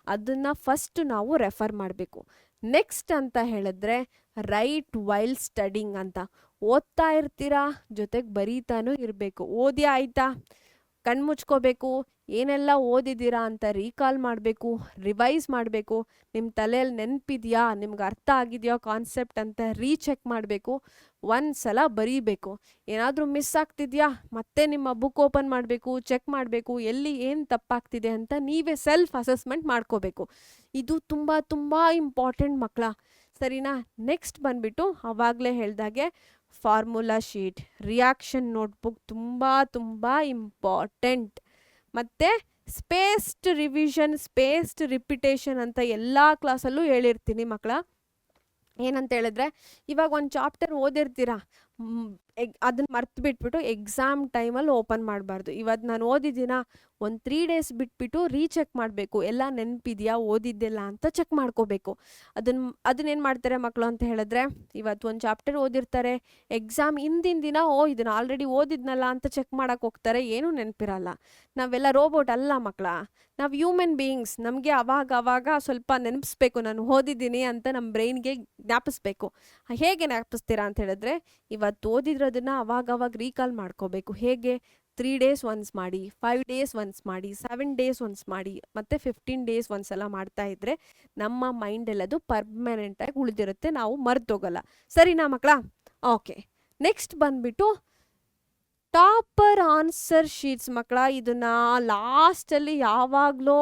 ಅದನ್ನು ಫಸ್ಟ್ ನಾವು ರೆಫರ್ ಮಾಡಬೇಕು. ನೆಕ್ಸ್ಟ್ ಅಂತ ಹೇಳಿದ್ರೆ ರೈಟ್ ವೈಲ್ ಸ್ಟಡಿಂಗ್ ಅಂತ. ಓದ್ತಾ ಇರ್ತೀರಾ, ಜೊತೆಗೆ ಬರೀತಾನೂ ಇರಬೇಕು. ಓದಿ ಆಯಿತಾ, ಕಣ್ಮುಚ್ಕೋಬೇಕು, ಏನೆಲ್ಲ ಓದಿದ್ದೀರಾ ಅಂತ ರೀಕಾಲ್ ಮಾಡಬೇಕು, ರಿವೈಸ್ ಮಾಡಬೇಕು, ನಿಮ್ಮ ತಲೆಯಲ್ಲಿ ನೆನಪಿದೆಯಾ, ನಿಮ್ಗೆ ಅರ್ಥ ಆಗಿದೆಯಾ ಕಾನ್ಸೆಪ್ಟ್ ಅಂತ ರೀಚೆಕ್ ಮಾಡಬೇಕು, ಒಂದು ಸಲ ಬರೀಬೇಕು. ಏನಾದರೂ ಮಿಸ್ ಆಗ್ತಿದೆಯಾ ಮತ್ತೆ ನಿಮ್ಮ ಬುಕ್ ಓಪನ್ ಮಾಡಬೇಕು, ಚೆಕ್ ಮಾಡಬೇಕು, ಎಲ್ಲಿ ಏನು ತಪ್ಪಾಗ್ತಿದೆ ಅಂತ ನೀವೇ ಸೆಲ್ಫ್ ಅಸೆಸ್ಮೆಂಟ್ ಮಾಡ್ಕೋಬೇಕು. ಇದು ತುಂಬ ತುಂಬ ಇಂಪಾರ್ಟೆಂಟ್ ಮಕ್ಕಳ. ಸರಿನಾ? ನೆಕ್ಸ್ಟ್ ಬಂದ್ಬಿಟ್ಟು ಆವಾಗಲೇ ಹೇಳ್ದಾಗೆ ಫಾರ್ಮುಲಾ ಶೀಟ್, ರಿಯಾಕ್ಷನ್ ನೋಟ್ಬುಕ್ ತುಂಬ ತುಂಬ ಇಂಪಾರ್ಟೆಂಟ್. ಮತ್ತು ಸ್ಪೇಸ್ಡ್ ರಿವಿಷನ್, ಸ್ಪೇಸ್ಡ್ ರಿಪಿಟೇಷನ್ ಅಂತ ಎಲ್ಲ ಕ್ಲಾಸಲ್ಲೂ ಹೇಳಿರ್ತೀನಿ ಮಕ್ಕಳ. ಏನಂತ ಹೇಳಿದ್ರೆ, ಇವಾಗ ಒಂದು ಚಾಪ್ಟರ್ ಓದಿರ್ತೀರಾ, ಅದನ್ನ ಮರ್ತು ಬಿಟ್ಬಿಟ್ಟು ಎಕ್ಸಾಮ್ ಟೈಮಲ್ಲಿ ಓಪನ್ ಮಾಡಬಾರ್ದು. ಇವತ್ತು ನಾನು ಓದಿದ್ದೀನ, ಒಂದು 3 days ಬಿಟ್ಬಿಟ್ಟು ರೀಚೆಕ್ ಮಾಡಬೇಕು, ಎಲ್ಲ ನೆನಪಿದೆಯಾ ಓದಿದ್ದೆಲ್ಲ ಅಂತ ಚೆಕ್ ಮಾಡ್ಕೋಬೇಕು. ಅದನ್ನೇನು ಮಾಡ್ತಾರೆ ಮಕ್ಕಳು ಅಂತ ಹೇಳಿದ್ರೆ, ಇವತ್ತು ಒಂದು ಚಾಪ್ಟರ್ ಓದಿರ್ತಾರೆ, ಎಕ್ಸಾಮ್ ಹಿಂದಿನ ದಿನ ಇದನ್ನು ಆಲ್ರೆಡಿ ಓದಿದ್ನಲ್ಲ ಅಂತ ಚೆಕ್ ಮಾಡೋಕೆ ಹೋಗ್ತಾರೆ, ಏನೂ ನೆನಪಿರಲ್ಲ. ನಾವೆಲ್ಲ ರೋಬೋಟ್ ಅಲ್ಲ ಮಕ್ಕಳ, ನಾವು ಹ್ಯೂಮನ್ ಬೀಯಿಂಗ್ಸ್. ನಮಗೆ ಅವಾಗ ಸ್ವಲ್ಪ ನೆನಪಿಸ್ಬೇಕು, ನಾನು ಓದಿದ್ದೀನಿ ಅಂತ ನಮ್ಮ ಬ್ರೈನ್ಗೆ ಜ್ಞಾಪಿಸ್ಬೇಕು. ಹೇಗೆ ಜ್ಞಾಪಿಸ್ತೀರಾ ಅಂತ ಹೇಳಿದ್ರೆ, ಇವತ್ತು ಓದಿರೋದನ್ನ ಅವಾಗ ರೀಕಾಲ್ ಮಾಡ್ಕೋಬೇಕು. ಹೇಗೆ? 3 days ಒನ್ಸ್ ಮಾಡಿ, 5 days ಒನ್ಸ್ ಮಾಡಿ, 7 days ಒನ್ಸ್ ಮಾಡಿ, ಮತ್ತು 15 days ಒಂದ್ಸಲ ಮಾಡ್ತಾ ಇದ್ರೆ ನಮ್ಮ ಮೈಂಡೆಲ್ಲದು ಪರ್ಮನೆಂಟಾಗಿ ಉಳಿದಿರುತ್ತೆ, ನಾವು ಮರ್ತೋಗಲ್ಲ. ಸರಿನಾ ಮಕ್ಕಳ? ಓಕೆ, ನೆಕ್ಸ್ಟ್ ಬಂದ್ಬಿಟ್ಟು ಟಾಪರ್ ಆನ್ಸರ್ ಶೀಟ್ಸ್ ಮಕ್ಕಳ. ಇದನ್ನ ಲಾಸ್ಟಲ್ಲಿ ಯಾವಾಗಲೋ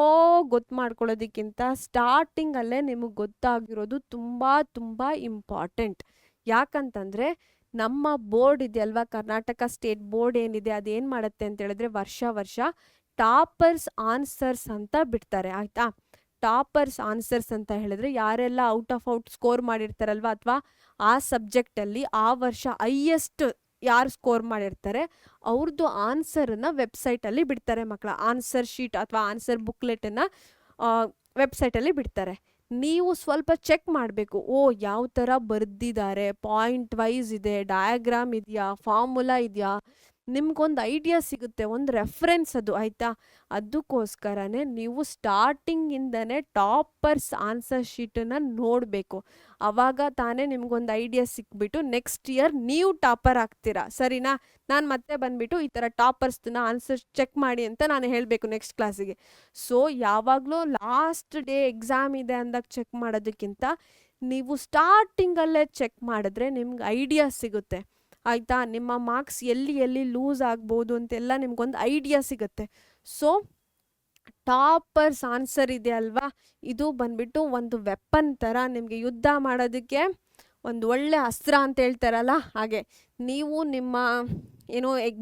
ಗೊತ್ತು ಮಾಡ್ಕೊಳ್ಳೋದಕ್ಕಿಂತ ಸ್ಟಾರ್ಟಿಂಗಲ್ಲೇ ನಿಮಗೆ ಗೊತ್ತಾಗಿರೋದು ತುಂಬ ತುಂಬ ಇಂಪಾರ್ಟೆಂಟ್. ಯಾಕಂತಂದರೆ ನಮ್ಮ ಬೋರ್ಡ್ ಇದೆಯಲ್ವಾ, ಕರ್ನಾಟಕ ಸ್ಟೇಟ್ ಬೋರ್ಡ್ ಏನಿದೆ, ಅದೇನು ಮಾಡುತ್ತೆ ಅಂತ ಹೇಳಿದ್ರೆ ವರ್ಷ ಟಾಪರ್ಸ್ ಆನ್ಸರ್ಸ್ ಅಂತ ಬಿಡ್ತಾರೆ. ಆಯಿತಾ? ಟಾಪರ್ಸ್ ಆನ್ಸರ್ಸ್ ಅಂತ ಹೇಳಿದ್ರೆ ಯಾರೆಲ್ಲ ಔಟ್ ಸ್ಕೋರ್ ಮಾಡಿರ್ತಾರಲ್ವ, ಅಥವಾ ಆ ಸಬ್ಜೆಕ್ಟಲ್ಲಿ ಆ ವರ್ಷ ಹೈಯೆಸ್ಟ್ ಯಾರು ಸ್ಕೋರ್ ಮಾಡಿರ್ತಾರೆ ಅವ್ರದ್ದು ಆನ್ಸರನ್ನು ವೆಬ್ಸೈಟಲ್ಲಿ ಬಿಡ್ತಾರೆ ಮಕ್ಕಳ. ಆನ್ಸರ್ ಶೀಟ್ ಅಥವಾ ಆನ್ಸರ್ ಬುಕ್ಲೆಟನ್ನು ವೆಬ್ಸೈಟಲ್ಲಿ ಬಿಡ್ತಾರೆ. ನೀವು ಸ್ವಲ್ಪ ಚೆಕ್ ಮಾಡಬೇಕು, ಯಾವ ಥರ ಬರೆದಿದ್ದಾರೆ, ಪಾಯಿಂಟ್ ವೈಸ್ ಇದೆ, ಡಯಾಗ್ರಾಮ್ ಇದೆಯಾ, ಫಾರ್ಮುಲಾ ಇದೆಯಾ, ನಿಮ್ಗೊಂದು ಐಡಿಯಾ ಸಿಗುತ್ತೆ, ಒಂದು ರೆಫರೆನ್ಸ್ ಅದು. ಆಯಿತಾ? ಅದಕ್ಕೋಸ್ಕರನೇ ನೀವು ಸ್ಟಾರ್ಟಿಂಗಿಂದನೇ ಟಾಪರ್ಸ್ ಆನ್ಸರ್ ಶೀಟನ್ನು ನೋಡಬೇಕು. ಆವಾಗ ತಾನೇ ನಿಮ್ಗೊಂದು ಐಡಿಯಾ ಸಿಕ್ಬಿಟ್ಟು ನೆಕ್ಸ್ಟ್ ಇಯರ್ ನೀವು ಟಾಪರ್ ಆಗ್ತೀರಾ. ಸರಿನಾ? ನಾನು ಮತ್ತೆ ಬಂದುಬಿಟ್ಟು ಈ ಥರ ಟಾಪರ್ಸ್ನ ಆನ್ಸರ್ ಚೆಕ್ ಮಾಡಿ ಅಂತ ನಾನು ಹೇಳಬೇಕು ನೆಕ್ಸ್ಟ್ ಕ್ಲಾಸಿಗೆ. ಸೊ ಯಾವಾಗಲೂ ಲಾಸ್ಟ್ ಡೇ ಎಕ್ಸಾಮ್ ಇದೆ ಅಂದಾಗ ಚೆಕ್ ಮಾಡೋದಕ್ಕಿಂತ ನೀವು ಸ್ಟಾರ್ಟಿಂಗಲ್ಲೇ ಚೆಕ್ ಮಾಡಿದ್ರೆ ನಿಮ್ಗೆ ಐಡಿಯಾ ಸಿಗುತ್ತೆ. ಆಯಿತಾ? ನಿಮ್ಮ ಮಾರ್ಕ್ಸ್ ಎಲ್ಲಿ ಲೂಸ್ ಆಗ್ಬೋದು ಅಂತೆಲ್ಲ ನಿಮ್ಗೊಂದು ಐಡಿಯಾ ಸಿಗುತ್ತೆ. ಸೊ ಟಾಪರ್ಸ್ ಆನ್ಸರ್ ಇದೆ ಅಲ್ವಾ, ಇದು ಬಂದ್ಬಿಟ್ಟು ಒಂದು ವೆಪನ್ ಥರ, ನಿಮಗೆ ಯುದ್ಧ ಮಾಡೋದಕ್ಕೆ ಒಂದು ಒಳ್ಳೆ ಅಸ್ತ್ರ ಅಂತ ಹೇಳ್ತಾರಲ್ಲ ಹಾಗೆ. ನೀವು ನಿಮ್ಮ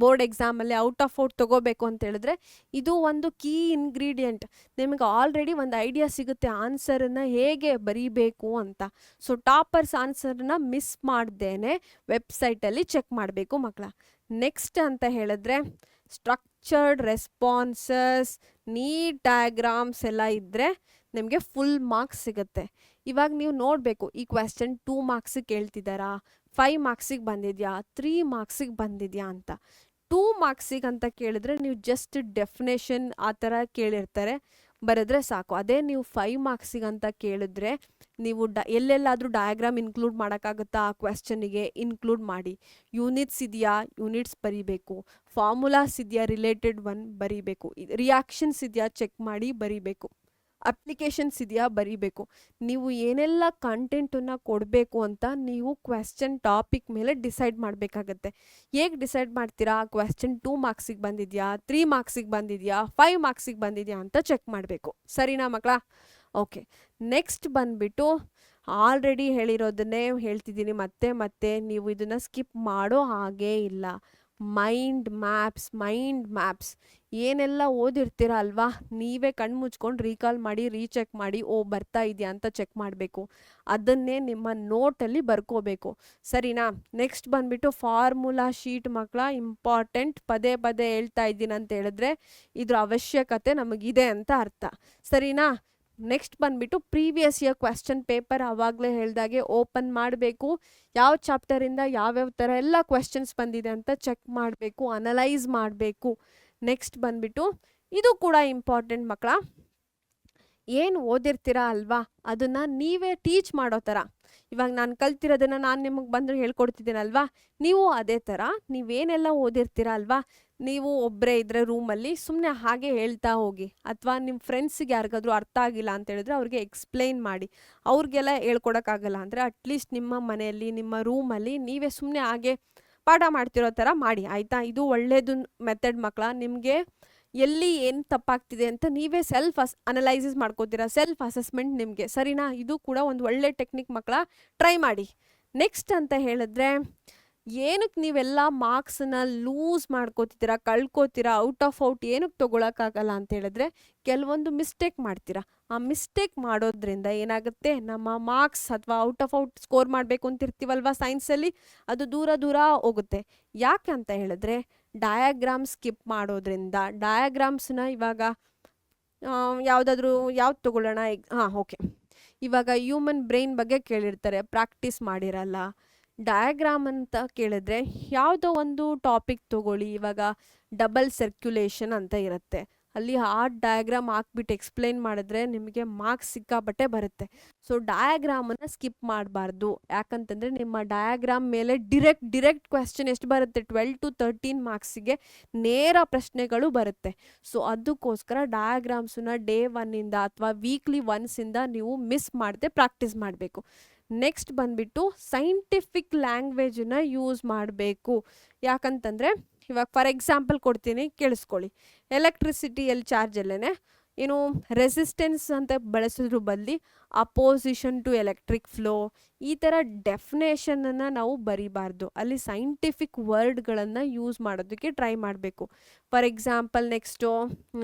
ಬೋರ್ಡ್ ಎಕ್ಸಾಮಲ್ಲಿ ಔಟ್ ತೊಗೋಬೇಕು ಅಂತ ಹೇಳಿದ್ರೆ ಇದು ಒಂದು ಕೀ ಇಂಗ್ರೀಡಿಯೆಂಟ್. ನಿಮಗೆ ಆಲ್ರೆಡಿ ಒಂದು ಐಡಿಯಾ ಸಿಗುತ್ತೆ ಆನ್ಸರನ್ನು ಹೇಗೆ ಬರೀಬೇಕು ಅಂತ. ಸೊ ಟಾಪರ್ಸ್ ಆನ್ಸರನ್ನ ಮಿಸ್ ಮಾಡ್ದೇನೆ ವೆಬ್ಸೈಟಲ್ಲಿ ಚೆಕ್ ಮಾಡಬೇಕು ಮಕ್ಕಳ. ನೆಕ್ಸ್ಟ್ ಅಂತ ಹೇಳಿದ್ರೆ ಸ್ಟ್ರಕ್ಚರ್ಡ್ ರೆಸ್ಪಾನ್ಸಸ್, ನೀಟ್ ಡಯಾಗ್ರಾಮ್ಸ್ ಎಲ್ಲ ಇದ್ದರೆ ನಿಮಗೆ ಫುಲ್ ಮಾರ್ಕ್ಸ್ ಸಿಗುತ್ತೆ. ಇವಾಗ ನೀವು ನೋಡಬೇಕು, ಈ ಕ್ವೆಶ್ಚನ್ 2 ಮಾರ್ಕ್ಸಿಗೆ ಕೇಳ್ತಿದ್ದಾರಾ, 5 ಮಾರ್ಕ್ಸಿಗೆ ಬಂದಿದೆಯಾ, 3 ಮಾರ್ಕ್ಸಿಗೆ ಬಂದಿದೆಯಾ ಅಂತ. 2 ಮಾರ್ಕ್ಸಿಗೆ ಅಂತ ಕೇಳಿದ್ರೆ ನೀವು ಜಸ್ಟ್ ಡೆಫಿನೇಷನ್ ಆ ಥರ ಕೇಳಿರ್ತಾರೆ, ಬರೆದ್ರೆ ಸಾಕು. ಅದೇ ನೀವು 5 ಮಾರ್ಕ್ಸಿಗೆ ಅಂತ ಕೇಳಿದ್ರೆ ನೀವು ಎಲ್ಲೆಲ್ಲಾದರೂ ಡಯಾಗ್ರಾಮ್ ಇನ್ಕ್ಲೂಡ್ ಮಾಡೋಕ್ಕಾಗುತ್ತಾ ಆ ಕ್ವೆಶ್ಚನಿಗೆ, ಇನ್ಕ್ಲೂಡ್ ಮಾಡಿ. ಯೂನಿಟ್ಸ್ ಇದೆಯಾ, ಯೂನಿಟ್ಸ್ ಬರೀಬೇಕು. ಫಾರ್ಮುಲಾಸ್ ಇದೆಯಾ, ರಿಲೇಟೆಡ್ ಒನ್ ಬರೀಬೇಕು. ರಿಯಾಕ್ಷನ್ಸ್ ಇದೆಯಾ ಚೆಕ್ ಮಾಡಿ ಬರೀಬೇಕು. ಅಪ್ಲಿಕೇಶನ್ಸ್ ಇದೆಯಾ ಬರೀಬೇಕು. ನೀವು ಏನೆಲ್ಲ ಕಂಟೆಂಟನ್ನು ಕೊಡಬೇಕು ಅಂತ ನೀವು ಕ್ವೆಶ್ಚನ್ ಟಾಪಿಕ್ ಮೇಲೆ ಡಿಸೈಡ್ ಮಾಡಬೇಕಾಗತ್ತೆ. ಹೇಗೆ ಡಿಸೈಡ್ ಮಾಡ್ತೀರಾ? ಕ್ವೆಶ್ಚನ್ 2 ಮಾರ್ಕ್ಸಿಗೆ ಬಂದಿದೆಯಾ, 3 ಮಾರ್ಕ್ಸಿಗೆ ಬಂದಿದೆಯಾ, 5 ಮಾರ್ಕ್ಸಿಗೆ ಬಂದಿದೆಯಾ ಅಂತ ಚೆಕ್ ಮಾಡಬೇಕು. ಸರಿನಾ ಮಕ್ಕಳ? ಓಕೆ, ನೆಕ್ಸ್ಟ್ ಬಂದುಬಿಟ್ಟು ಆಲ್ರೆಡಿ ಹೇಳಿರೋದನ್ನೇ ಹೇಳ್ತಿದ್ದೀನಿ ಮತ್ತೆ ನೀವು ಇದನ್ನು ಸ್ಕಿಪ್ ಮಾಡೋ ಹಾಗೇ ಇಲ್ಲ. ಮೈಂಡ್ ಮ್ಯಾಪ್ಸ್ ಏನೆಲ್ಲ ಓದಿರ್ತೀರ ಅಲ್ವಾ, ನೀವೇ ಕಣ್ಣು ಮುಚ್ಕೊಂಡು ರೀಕಾಲ್ ಮಾಡಿ, ರೀಚೆಕ್ ಮಾಡಿ, ಬರ್ತಾ ಇದೆಯಾ ಅಂತ ಚೆಕ್ ಮಾಡಬೇಕು. ಅದನ್ನೇ ನಿಮ್ಮ ನೋಟಲ್ಲಿ ಬರ್ಕೋಬೇಕು. ಸರಿನಾ? ನೆಕ್ಸ್ಟ್ ಬಂದುಬಿಟ್ಟು ಫಾರ್ಮುಲಾ ಶೀಟ್ ಮಕ್ಕಳ, ಇಂಪಾರ್ಟೆಂಟ್. ಪದೇ ಹೇಳ್ತಾ ಇದ್ದೀನಿ ಅಂತ ಹೇಳಿದ್ರೆ ಇದ್ರ ಅವಶ್ಯಕತೆ ನಮಗಿದೆ ಅಂತ ಅರ್ಥ. ಸರಿನಾ? ನೆಕ್ಸ್ಟ್ ಬಂದುಬಿಟ್ಟು ಪ್ರೀವಿಯಸ್ ಇಯರ್ ಕ್ವೆಶ್ಚನ್ ಪೇಪರ್ ಆವಾಗಲೇ ಹೇಳ್ದಾಗೆ ಓಪನ್ ಮಾಡಬೇಕು. ಯಾವ ಚಾಪ್ಟರಿಂದ ಯಾವ್ಯಾವ ಥರ ಎಲ್ಲ ಕ್ವೆಶ್ಚನ್ಸ್ ಬಂದಿದೆ ಅಂತ ಚೆಕ್ ಮಾಡಬೇಕು, ಅನಲೈಸ್ ಮಾಡಬೇಕು. ನೆಕ್ಸ್ಟ್ ಬಂದುಬಿಟ್ಟು ಇದು ಕೂಡ ಇಂಪಾರ್ಟೆಂಟ್ ಮಕ್ಕಳ, ಏನು ಓದಿರ್ತೀರಾ ಅಲ್ವಾ ಅದನ್ನ ನೀವೇ ಟೀಚ್ ಮಾಡೋ ಥರ. ಇವಾಗ ನಾನು ಕಲ್ತಿರೋದನ್ನ ನಾನು ನಿಮಗೆ ಬಂದು ಹೇಳ್ಕೊಡ್ತಿದ್ದೀನಲ್ವಾ, ನೀವು ಅದೇ ಥರ ನೀವೇನೆಲ್ಲ ಓದಿರ್ತೀರಾ ಅಲ್ವಾ, ನೀವು ಒಬ್ಬರೇ ಇದ್ರೆ ರೂಮಲ್ಲಿ ಸುಮ್ಮನೆ ಹಾಗೆ ಹೇಳ್ತಾ ಹೋಗಿ, ಅಥವಾ ನಿಮ್ಮ ಫ್ರೆಂಡ್ಸಿಗೆ ಯಾರಿಗಾದ್ರೂ ಅರ್ಥ ಆಗಿಲ್ಲ ಅಂತ ಹೇಳಿದ್ರೆ ಅವ್ರಿಗೆ ಎಕ್ಸ್ಪ್ಲೈನ್ ಮಾಡಿ. ಅವ್ರಿಗೆಲ್ಲ ಹೇಳ್ಕೊಡೋಕ್ಕಾಗಲ್ಲ ಅಂದರೆ ಅಟ್ಲೀಸ್ಟ್ ನಿಮ್ಮ ಮನೆಯಲ್ಲಿ ನಿಮ್ಮ ರೂಮಲ್ಲಿ ನೀವೇ ಸುಮ್ಮನೆ ಹಾಗೆ ಪಾಠ ಮಾಡ್ತಿರೋ ಥರ ಮಾಡಿ ಆಯಿತಾ. ಇದು ಒಳ್ಳೆಯದು ಮೆಥಡ್ ಮಕ್ಕಳ. ನಿಮಗೆ ಎಲ್ಲಿ ಏನು ತಪ್ಪಾಗ್ತಿದೆ ಅಂತ ನೀವೇ ಅನಲೈಸಿಸ್ ಮಾಡ್ಕೋತೀರಾ, ಸೆಲ್ಫ್ ಅಸೆಸ್ಮೆಂಟ್ ನಿಮಗೆ, ಸರಿನಾ. ಇದು ಕೂಡ ಒಂದು ಒಳ್ಳೆ ಟೆಕ್ನಿಕ್ ಮಕ್ಕಳ, ಟ್ರೈ ಮಾಡಿ. ನೆಕ್ಸ್ಟ್ ಅಂತ ಹೇಳಿದ್ರೆ, ಏನಕ್ಕೆ ನೀವೆಲ್ಲ ಮಾರ್ಕ್ಸನ್ನ ಲೂಸ್ ಮಾಡ್ಕೋತಿದ್ದೀರಾ, ಕಳ್ಕೊತೀರಾ, ಔಟ್ ಆಫ್ ಔಟ್ ಏನಕ್ಕೆ ತೊಗೊಳಕ್ಕಾಗಲ್ಲ ಅಂತ ಹೇಳಿದ್ರೆ ಕೆಲವೊಂದು ಮಿಸ್ಟೇಕ್ ಮಾಡ್ತೀರಾ. ಆ ಮಿಸ್ಟೇಕ್ ಮಾಡೋದ್ರಿಂದ ಏನಾಗುತ್ತೆ, ನಮ್ಮ ಮಾರ್ಕ್ಸ್ ಅಥವಾ ಔಟ್ ಆಫ್ ಔಟ್ ಸ್ಕೋರ್ ಮಾಡಬೇಕು ಅಂತಿರ್ತೀವಲ್ವ ಸೈನ್ಸಲ್ಲಿ, ಅದು ದೂರ ದೂರ ಹೋಗುತ್ತೆ. ಯಾಕೆ ಅಂತ ಹೇಳಿದ್ರೆ ಡಯಾಗ್ರಾಮ್ ಸ್ಕಿಪ್ ಮಾಡೋದ್ರಿಂದ. ಡಯಾಗ್ರಾಮ್ಸ್ನ ಇವಾಗ ಯಾವುದಾದ್ರೂ ಯಾವ್ದು ತೊಗೊಳ್ಳೋಣ, ಓಕೆ, ಇವಾಗ ಹ್ಯೂಮನ್ ಬ್ರೈನ್ ಬಗ್ಗೆ ಕೇಳಿರ್ತಾರೆ, ಪ್ರಾಕ್ಟೀಸ್ ಮಾಡಿರಲ್ಲ. ಡಯಾಗ್ರಾಮ್ ಅಂತ ಕೇಳಿದ್ರೆ ಯಾವುದೋ ಒಂದು ಟಾಪಿಕ್ ತೊಗೊಳ್ಳಿ. ಇವಾಗ ಡಬಲ್ ಸರ್ಕ್ಯುಲೇಷನ್ ಅಂತ ಇರುತ್ತೆ, ಅಲ್ಲಿ ಆ ಡಯಾಗ್ರಾಮ್ ಹಾಕ್ಬಿಟ್ಟು ಎಕ್ಸ್ಪ್ಲೈನ್ ಮಾಡಿದ್ರೆ ನಿಮಗೆ ಮಾರ್ಕ್ಸ್ ಸಿಕ್ಕಾಪಟ್ಟೆ ಬರುತ್ತೆ. ಸೊ ಡಯಾಗ್ರಾಮನ್ನು ಸ್ಕಿಪ್ ಮಾಡಬಾರ್ದು. ಯಾಕಂತಂದರೆ ನಿಮ್ಮ ಡಯಾಗ್ರಾಮ್ ಮೇಲೆ ಡಿರೆಕ್ಟ್ ಕ್ವೆಶ್ಚನ್ ಎಷ್ಟು ಬರುತ್ತೆ, 12 to 13 ಮಾರ್ಕ್ಸಿಗೆ ನೇರ ಪ್ರಶ್ನೆಗಳು ಬರುತ್ತೆ. ಸೊ ಅದಕ್ಕೋಸ್ಕರ ಡಯಾಗ್ರಾಮ್ಸನ್ನ ಡೇ 1ಇಂದ ಅಥವಾ ವೀಕ್ಲಿ ಒನ್ಸಿಂದ ನೀವು ಮಿಸ್ ಮಾಡದೆ ಪ್ರಾಕ್ಟೀಸ್ ಮಾಡಬೇಕು. ನೆಕ್ಸ್ಟ್ ಬಂದ್ಬಿಟ್ಟು ಸೈಂಟಿಫಿಕ್ ಲ್ಯಾಂಗ್ವೇಜನ್ನ ಯೂಸ್ ಮಾಡಬೇಕು. ಯಾಕಂತಂದರೆ ಇವಾಗ ಫಾರ್ ಎಕ್ಸಾಂಪಲ್ ಕೊಡ್ತೀನಿ, ಕೇಳಿಸ್ಕೊಳ್ಳಿ. ಎಲೆಕ್ಟ್ರಿಸಿಟಿಯಲ್ಲಿ ಚಾರ್ಜಲ್ಲೇ ಏನು ರೆಸಿಸ್ಟೆನ್ಸ್ ಅಂತ ಬಳಸಿದ್ರು ಬದಲಿ ಅಪೋಸಿಷನ್ ಟು ಎಲೆಕ್ಟ್ರಿಕ್ ಫ್ಲೋ, ಈ ಥರ ಡೆಫಿನೇಷನನ್ನು ನಾವು ಬರಿಬಾರ್ದು. ಅಲ್ಲಿ ಸೈಂಟಿಫಿಕ್ ವರ್ಡ್ಗಳನ್ನು ಯೂಸ್ ಮಾಡೋದಕ್ಕೆ ಟ್ರೈ ಮಾಡಬೇಕು. For example next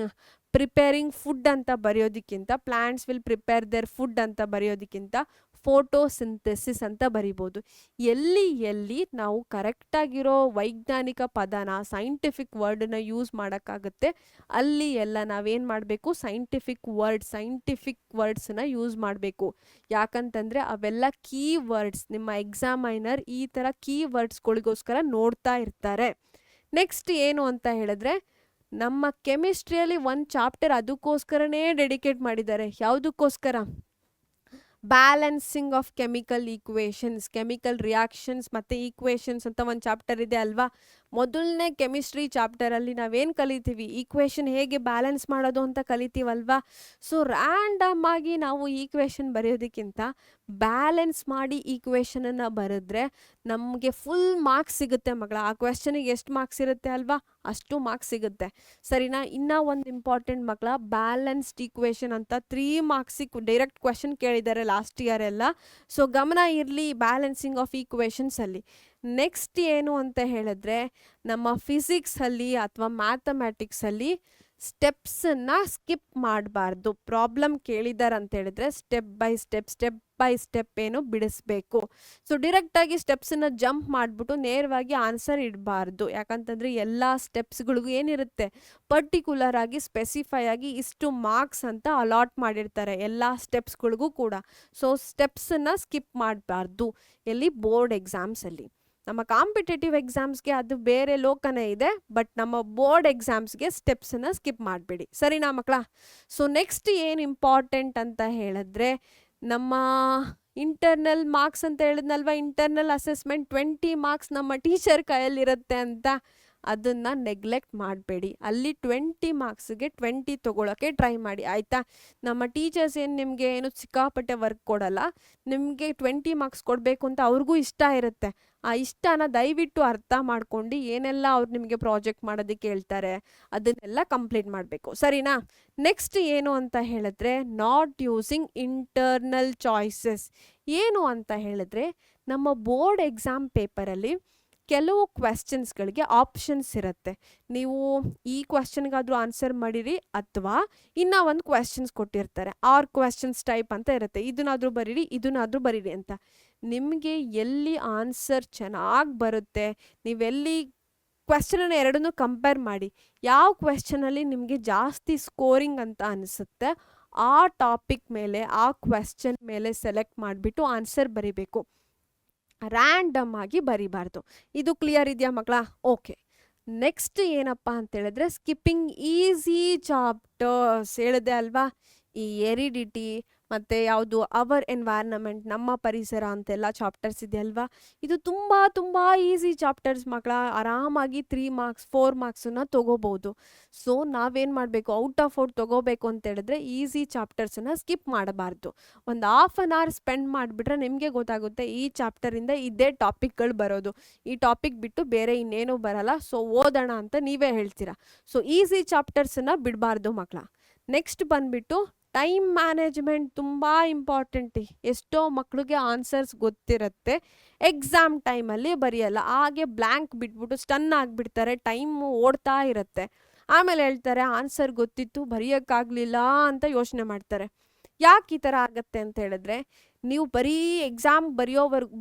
preparing food ಅಂತ ಬರೆಯೋದಕ್ಕಿಂತ plants will prepare their food ಅಂತ ಬರೆಯೋದಕ್ಕಿಂತ ಫೋಟೋಸಿಂಥೆಸಿಸ್ ಅಂತ ಬರಿಬೋದು. ಎಲ್ಲಿ ನಾವು ಕರೆಕ್ಟಾಗಿರೋ ವೈಜ್ಞಾನಿಕ ಪದನ, ಸೈಂಟಿಫಿಕ್ ವರ್ಡನ್ನ ಯೂಸ್ ಮಾಡೋಕ್ಕಾಗುತ್ತೆ, ಅಲ್ಲಿ ಎಲ್ಲ ನಾವೇನು ಮಾಡಬೇಕು, ಸೈಂಟಿಫಿಕ್ ವರ್ಡ್ಸನ್ನ ಯೂಸ್ ಮಾಡಬೇಕು. ಯಾಕಂತಂದರೆ ಅವೆಲ್ಲ ಕೀ ವರ್ಡ್ಸ್. ನಿಮ್ಮ ಎಕ್ಸಾಮೈನರ್ ಈ ಥರ ಕೀ ವರ್ಡ್ಸ್ಗಳಿಗೋಸ್ಕರ ನೋಡ್ತಾ ಇರ್ತಾರೆ. ನೆಕ್ಸ್ಟ್ ಏನು ಅಂತ ಹೇಳಿದ್ರೆ, ನಮ್ಮ ಕೆಮಿಸ್ಟ್ರಿಯಲ್ಲಿ ಒಂದು ಚಾಪ್ಟರ್ ಅದಕ್ಕೋಸ್ಕರನೇ ಡೆಡಿಕೇಟ್ ಮಾಡಿದ್ದಾರೆ. ಯಾವುದಕ್ಕೋಸ್ಕರ? Balancing of chemical equations, chemical reactions ಮತ್ತು ಈಕ್ವೇಷನ್ಸ್ ಅಂತ ಒಂದು ಚಾಪ್ಟರ್ ಇದೆ ಅಲ್ವಾ. ಮೊದಲನೇ ಕೆಮಿಸ್ಟ್ರಿ ಚಾಪ್ಟರಲ್ಲಿ ನಾವೇನು ಕಲಿತೀವಿ, ಈಕ್ವೇಷನ್ ಹೇಗೆ ಬ್ಯಾಲೆನ್ಸ್ ಮಾಡೋದು ಅಂತ ಕಲಿತೀವಲ್ವಾ. ಸೊ ರ್ಯಾಂಡಮ್ ಆಗಿ ನಾವು ಈಕ್ವೇಷನ್ ಬರೆಯೋದಕ್ಕಿಂತ ಬ್ಯಾಲೆನ್ಸ್ ಮಾಡಿ ಈಕ್ವೇಷನನ್ನು ಬರೆದ್ರೆ ನಮಗೆ ಫುಲ್ ಮಾರ್ಕ್ಸ್ ಸಿಗುತ್ತೆ ಮಗಳ. ಆ ಕ್ವೆಶ್ಚನಿಗೆ ಎಷ್ಟು ಮಾರ್ಕ್ಸ್ ಇರುತ್ತೆ ಅಲ್ವಾ, ಅಷ್ಟು ಮಾರ್ಕ್ಸ್ ಸಿಗುತ್ತೆ, ಸರಿನಾ. ಇನ್ನೂ ಒಂದು ಇಂಪಾರ್ಟೆಂಟ್ ಮಕ್ಕಳ, ಬ್ಯಾಲೆನ್ಸ್ಡ್ ಈಕ್ವೇಷನ್ ಅಂತ 3 ಮಾರ್ಕ್ಸಿಗೆ ಡೈರೆಕ್ಟ್ ಕ್ವೆಶನ್ ಕೇಳಿದ್ದಾರೆ ಲಾಸ್ಟ್ ಇಯರ್ ಎಲ್ಲ. ಸೊ ಗಮನ ಇರಲಿ ಬ್ಯಾಲೆನ್ಸಿಂಗ್ ಆಫ್ ಈಕ್ವೇಷನ್ಸಲ್ಲಿ. ನೆಕ್ಸ್ಟ್ ಏನು ಅಂತ ಹೇಳಿದ್ರೆ, ನಮ್ಮ ಫಿಸಿಕ್ಸಲ್ಲಿ ಅಥವಾ ಮ್ಯಾಥಮೆಟಿಕ್ಸಲ್ಲಿ ಸ್ಟೆಪ್ಸನ್ನು ಸ್ಕಿಪ್ ಮಾಡಬಾರ್ದು. ಪ್ರಾಬ್ಲಮ್ ಕೇಳಿದ್ದಾರೆ ಅಂತ ಹೇಳಿದ್ರೆ ಸ್ಟೆಪ್ ಬೈ ಸ್ಟೆಪ್ ಏನು ಬಿಡಿಸ್ಬೇಕು. ಸೊ ಡಿರೆಕ್ಟಾಗಿ ಸ್ಟೆಪ್ಸನ್ನು ಜಂಪ್ ಮಾಡಿಬಿಟ್ಟು ನೇರವಾಗಿ ಆನ್ಸರ್ ಇಡಬಾರ್ದು. ಯಾಕಂತಂದರೆ ಎಲ್ಲ ಸ್ಟೆಪ್ಸ್ಗಳಿಗೂ ಏನಿರುತ್ತೆ, ಪರ್ಟಿಕ್ಯುಲರ್ ಆಗಿ ಸ್ಪೆಸಿಫೈ ಆಗಿ ಇಷ್ಟು ಮಾರ್ಕ್ಸ್ ಅಂತ ಅಲಾಟ್ ಮಾಡಿರ್ತಾರೆ ಎಲ್ಲ ಸ್ಟೆಪ್ಸ್ಗಳಿಗೂ ಕೂಡ. ಸೊ ಸ್ಟೆಪ್ಸನ್ನು ಸ್ಕಿಪ್ ಮಾಡಬಾರ್ದು ಎಲ್ಲಿ, ಬೋರ್ಡ್ ಎಕ್ಸಾಮ್ಸಲ್ಲಿ. ನಮ್ಮ ಕಾಂಪಿಟೇಟಿವ್ ಎಕ್ಸಾಮ್ಸ್ಗೆ ಅದು ಬೇರೆ ಲೋಕನೇ ಇದೆ, ಬಟ್ ನಮ್ಮ ಬೋರ್ಡ್ ಎಕ್ಸಾಮ್ಸ್ಗೆ ಸ್ಟೆಪ್ಸನ್ನು ಸ್ಕಿಪ್ ಮಾಡಬೇಡಿ, ಸರಿನಾ ಮಕ್ಕಳ. ಸೊ ನೆಕ್ಸ್ಟ್ ಏನು ಇಂಪಾರ್ಟೆಂಟ್ ಅಂತ ಹೇಳಿದ್ರೆ, ನಮ್ಮ ಇಂಟರ್ನಲ್ ಮಾರ್ಕ್ಸ್ ಅಂತ ಹೇಳಿದ್ನಲ್ವ, ಇಂಟರ್ನಲ್ ಅಸೆಸ್ಮೆಂಟ್ 20 ಮಾರ್ಕ್ಸ್ ನಮ್ಮ ಟೀಚರ್ ಕೈಯಲ್ಲಿರುತ್ತೆ ಅಂತ ಅದನ್ನು ನೆಗ್ಲೆಕ್ಟ್ ಮಾಡಬೇಡಿ. ಅಲ್ಲಿ 20 ಮಾರ್ಕ್ಸ್ಗೆ 20 ತೊಗೊಳಕ್ಕೆ ಟ್ರೈ ಮಾಡಿ ಆಯಿತಾ. ನಮ್ಮ ಟೀಚರ್ಸ್ ಏನು ನಿಮಗೆ ಏನು ಸಿಕ್ಕಾಪಟ್ಟೆ ವರ್ಕ್ ಕೊಡಲ್ಲ, ನಿಮಗೆ 20 ಮಾರ್ಕ್ಸ್ ಕೊಡಬೇಕು ಅಂತ ಅವ್ರಿಗೂ ಇಷ್ಟ ಇರುತ್ತೆ. ಆ ಇಷ್ಟನ ದಯವಿಟ್ಟು ಅರ್ಥ ಮಾಡ್ಕೊಂಡು ಏನೆಲ್ಲ ಅವ್ರು ನಿಮಗೆ ಪ್ರಾಜೆಕ್ಟ್ ಮಾಡೋದಕ್ಕೆ ಹೇಳ್ತಾರೆ ಅದನ್ನೆಲ್ಲ ಕಂಪ್ಲೀಟ್ ಮಾಡಬೇಕು, ಸರಿನಾ. ನೆಕ್ಸ್ಟ್ ಏನು ಅಂತ ಹೇಳಿದ್ರೆ, ನಾಟ್ ಯೂಸಿಂಗ್ ಇಂಟರ್ನಲ್ ಚಾಯ್ಸಸ್. ಏನು ಅಂತ ಹೇಳಿದ್ರೆ, ನಮ್ಮ ಬೋರ್ಡ್ ಎಕ್ಸಾಮ್ ಪೇಪರಲ್ಲಿ ಕೆಲವು ಕ್ವೆಶ್ಚನ್ಸ್ಗಳಿಗೆ ಆಪ್ಷನ್ಸ್ ಇರುತ್ತೆ. ನೀವು ಈ ಕ್ವೆಶ್ಚನ್ಗಾದರೂ ಆನ್ಸರ್ ಮಾಡಿರಿ, ಅಥವಾ ಇನ್ನೂ ಒಂದು ಕ್ವೆಶ್ಚನ್ಸ್ ಕೊಟ್ಟಿರ್ತಾರೆ, 6 ಕ್ವೆಶ್ಚನ್ಸ್ ಟೈಪ್ ಅಂತ ಇರುತ್ತೆ, ಇದನ್ನಾದರೂ ಬರೀರಿ ಅಂತ. ನಿಮಗೆ ಎಲ್ಲಿ ಆನ್ಸರ್ ಚೆನ್ನಾಗಿ ಬರುತ್ತೆ, ನೀವೆಲ್ಲಿ ಕ್ವೆಶ್ಚನನ್ನು ಎರಡನ್ನೂ ಕಂಪೇರ್ ಮಾಡಿ, ಯಾವ ಕ್ವೆಶ್ಚನಲ್ಲಿ ನಿಮಗೆ ಜಾಸ್ತಿ ಸ್ಕೋರಿಂಗ್ ಅಂತ ಅನಿಸುತ್ತೆ ಆ ಟಾಪಿಕ್ ಮೇಲೆ, ಆ ಕ್ವೆಶ್ಚನ್ ಮೇಲೆ ಸೆಲೆಕ್ಟ್ ಮಾಡಿಬಿಟ್ಟು ಆನ್ಸರ್ ಬರಿಬೇಕು. ರ್ಯಾಂಡಮ್ ಆಗಿ ಬರಿಬಾರ್ದು. ಇದು ಕ್ಲಿಯರ್ ಇದೆಯಾ ಮಕ್ಕಳ? ಓಕೆ. ನೆಕ್ಸ್ಟ್ ಏನಪ್ಪ ಅಂತ ಹೇಳಿದ್ರೆ, ಸ್ಕಿಪ್ಪಿಂಗ್ ಈಸಿ ಚಾಪ್ಟರ್ಸ್ ಹೇಳಿದೆ ಅಲ್ವಾ. ಈ ಎರಿಡಿಟಿ ಮತ್ತು ಯಾವುದು ಅವರ್ ಎನ್ವೈರ್ನಮೆಂಟ್, ನಮ್ಮ ಪರಿಸರ ಅಂತೆಲ್ಲ ಚಾಪ್ಟರ್ಸ್ ಇದೆಯಲ್ವಾ, ಇದು ತುಂಬ ತುಂಬ ಈಸಿ ಚಾಪ್ಟರ್ಸ್ ಮಕ್ಕಳ. ಆರಾಮಾಗಿ 3 ಮಾರ್ಕ್ಸ್ 4 ಮಾರ್ಕ್ಸನ್ನು ತೊಗೋಬೋದು. ಸೊ ನಾವೇನು ಮಾಡಬೇಕು, ಔಟ್ ತೊಗೋಬೇಕು ಅಂತ ಹೇಳಿದ್ರೆ ಈಸಿ ಚಾಪ್ಟರ್ಸನ್ನು ಸ್ಕಿಪ್ ಮಾಡಬಾರ್ದು. ಒಂದು ಹಾಫ್ ಆನ್ ಅವರ್ ಸ್ಪೆಂಡ್ ಮಾಡಿಬಿಟ್ರೆ ನಿಮಗೆ ಗೊತ್ತಾಗುತ್ತೆ ಈ ಚಾಪ್ಟರಿಂದ ಇದೇ ಟಾಪಿಕ್ಗಳು ಬರೋದು, ಈ ಟಾಪಿಕ್ ಬಿಟ್ಟು ಬೇರೆ ಇನ್ನೇನೂ ಬರಲ್ಲ, ಸೊ ಓದೋಣ ಅಂತ ನೀವೇ ಹೇಳ್ತೀರಾ. ಸೊ ಈಸಿ ಚಾಪ್ಟರ್ಸನ್ನು ಬಿಡಬಾರ್ದು ಮಕ್ಕಳ. ನೆಕ್ಸ್ಟ್ ಬಂದುಬಿಟ್ಟು ಟೈಮ್ ಮ್ಯಾನೇಜ್ಮೆಂಟ್ ತುಂಬ ಇಂಪಾರ್ಟೆಂಟ್. ಎಷ್ಟೋ ಮಕ್ಕಳಿಗೆ ಆನ್ಸರ್ಸ್ ಗೊತ್ತಿರುತ್ತೆ, ಎಕ್ಸಾಮ್ ಟೈಮಲ್ಲಿ ಬರೆಯಲ್ಲ, ಹಾಗೆ ಬ್ಲ್ಯಾಂಕ್ ಬಿಟ್ಬಿಟ್ಟು ಸ್ಟನ್ ಆಗಿಬಿಡ್ತಾರೆ, ಟೈಮು ಓಡ್ತಾ ಇರುತ್ತೆ. ಆಮೇಲೆ ಹೇಳ್ತಾರೆ ಆನ್ಸರ್ ಗೊತ್ತಿತ್ತು ಬರೆಯೋಕ್ಕಾಗಲಿಲ್ಲ ಅಂತ ಯೋಚನೆ ಮಾಡ್ತಾರೆ. ಯಾಕೆ ಈ ಥರ ಆಗುತ್ತೆ ಅಂತ ಹೇಳಿದ್ರೆ, ನೀವು ಬರೀ ಎಕ್ಸಾಮ್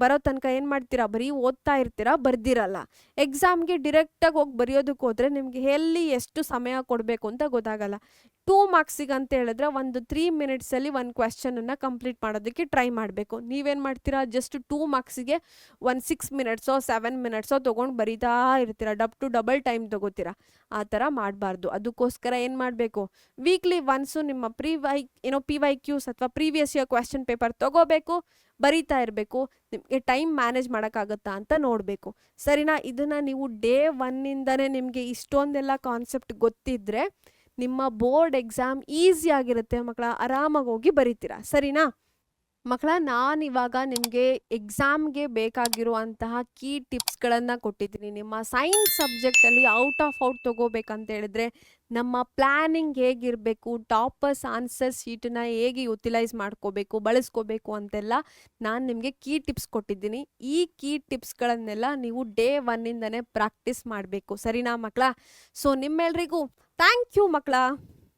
ಬರೋ ತನಕ ಏನು ಮಾಡ್ತೀರಾ, ಬರೀ ಓದ್ತಾ ಇರ್ತೀರಾ, ಬರ್ದಿರಲ್ಲ. ಎಕ್ಸಾಮ್ಗೆ ಡಿರೆಕ್ಟಾಗಿ ಹೋಗಿ ಬರೆಯೋದಕ್ಕೆ ಹೋದರೆ ನಿಮಗೆ ಎಲ್ಲಿ ಎಷ್ಟು ಸಮಯ ಕೊಡಬೇಕು ಅಂತ ಗೊತ್ತಾಗಲ್ಲ. 2 ಮಾರ್ಕ್ಸಿಗೆ ಅಂತ ಹೇಳಿದ್ರೆ ಒಂದು 3 ಮಿನಿಟ್ಸಲ್ಲಿ ಒಂದು ಕ್ವೆಶ್ಚನನ್ನು ಕಂಪ್ಲೀಟ್ ಮಾಡೋದಕ್ಕೆ ಟ್ರೈ ಮಾಡಬೇಕು. ನೀವೇನು ಮಾಡ್ತೀರಾ, ಜಸ್ಟ್ 2 ಮಾರ್ಕ್ಸಿಗೆ ಒಂದು 6 ಮಿನಿಟ್ಸೋ 7 ಮಿನಿಟ್ಸೋ ತೊಗೊಂಡು ಬರೀತಾ ಇರ್ತೀರಾ, ಡಬಲ್ ಟೈಮ್ ತೊಗೋತೀರಾ. ಆ ಥರ ಮಾಡಬಾರ್ದು. ಅದಕ್ಕೋಸ್ಕರ ಏನು ಮಾಡಬೇಕು, ವೀಕ್ಲಿ ಒನ್ಸು ನಿಮ್ಮ PYQs ಅಥವಾ ಪ್ರೀವಿಯಸ್ ಇಯರ್ ಕ್ವೆಶ್ಚನ್ ಪೇಪರ್ ತೊಗೋಬೇಕು, ಬರೀತಾ ಇರಬೇಕು. ನಿಮಗೆ ಟೈಮ್ ಮ್ಯಾನೇಜ್ ಮಾಡೋಕ್ಕಾಗುತ್ತಾ ಅಂತ ನೋಡಬೇಕು. ಸರಿನಾ? ಇದನ್ನು ನೀವು ಡೇ 1ಇಂದನೇ ನಿಮಗೆ ಇಷ್ಟೊಂದೆಲ್ಲ ಕಾನ್ಸೆಪ್ಟ್ ಗೊತ್ತಿದ್ದರೆ ನಿಮ್ಮ ಬೋರ್ಡ್ ಎಕ್ಸಾಮ್ ಈಸಿ ಆಗಿರುತ್ತೆ ಮಕ್ಕಳ, ಆರಾಮಾಗಿ ಹೋಗಿ ಬರೀತೀರಾ. ಸರಿನಾ ಮಕ್ಕಳ? ನಾನಿವಾಗ ನಿಮಗೆ ಎಕ್ಸಾಮ್ಗೆ ಬೇಕಾಗಿರುವಂತಹ ಕೀ ಟಿಪ್ಸ್ಗಳನ್ನು ಕೊಟ್ಟಿದ್ದೀನಿ. ನಿಮ್ಮ ಸೈನ್ಸ್ ಸಬ್ಜೆಕ್ಟಲ್ಲಿ ಔಟ್ ತೊಗೋಬೇಕಂತ ಹೇಳಿದ್ರೆ ನಮ್ಮ ಪ್ಲ್ಯಾನಿಂಗ್ ಹೇಗಿರಬೇಕು, ಟಾಪರ್ಸ್ ಆನ್ಸರ್ ಶೀಟನ್ನ ಹೇಗೆ ಯುಟಿಲೈಸ್ ಮಾಡ್ಕೋಬೇಕು, ಬಳಸ್ಕೋಬೇಕು ಅಂತೆಲ್ಲ ನಾನು ನಿಮಗೆ ಕೀ ಟಿಪ್ಸ್ ಕೊಟ್ಟಿದ್ದೀನಿ. ಈ ಕೀ ಟಿಪ್ಸ್ಗಳನ್ನೆಲ್ಲ ನೀವು ಡೇ 1ಇಂದನೇ ಪ್ರಾಕ್ಟೀಸ್ ಮಾಡಬೇಕು. ಸರಿನಾ ಮಕ್ಕಳ? ಸೊ ನಿಮ್ಮೆಲ್ರಿಗೂ ಥ್ಯಾಂಕ್ ಯು ಮಕ್ಕಳ.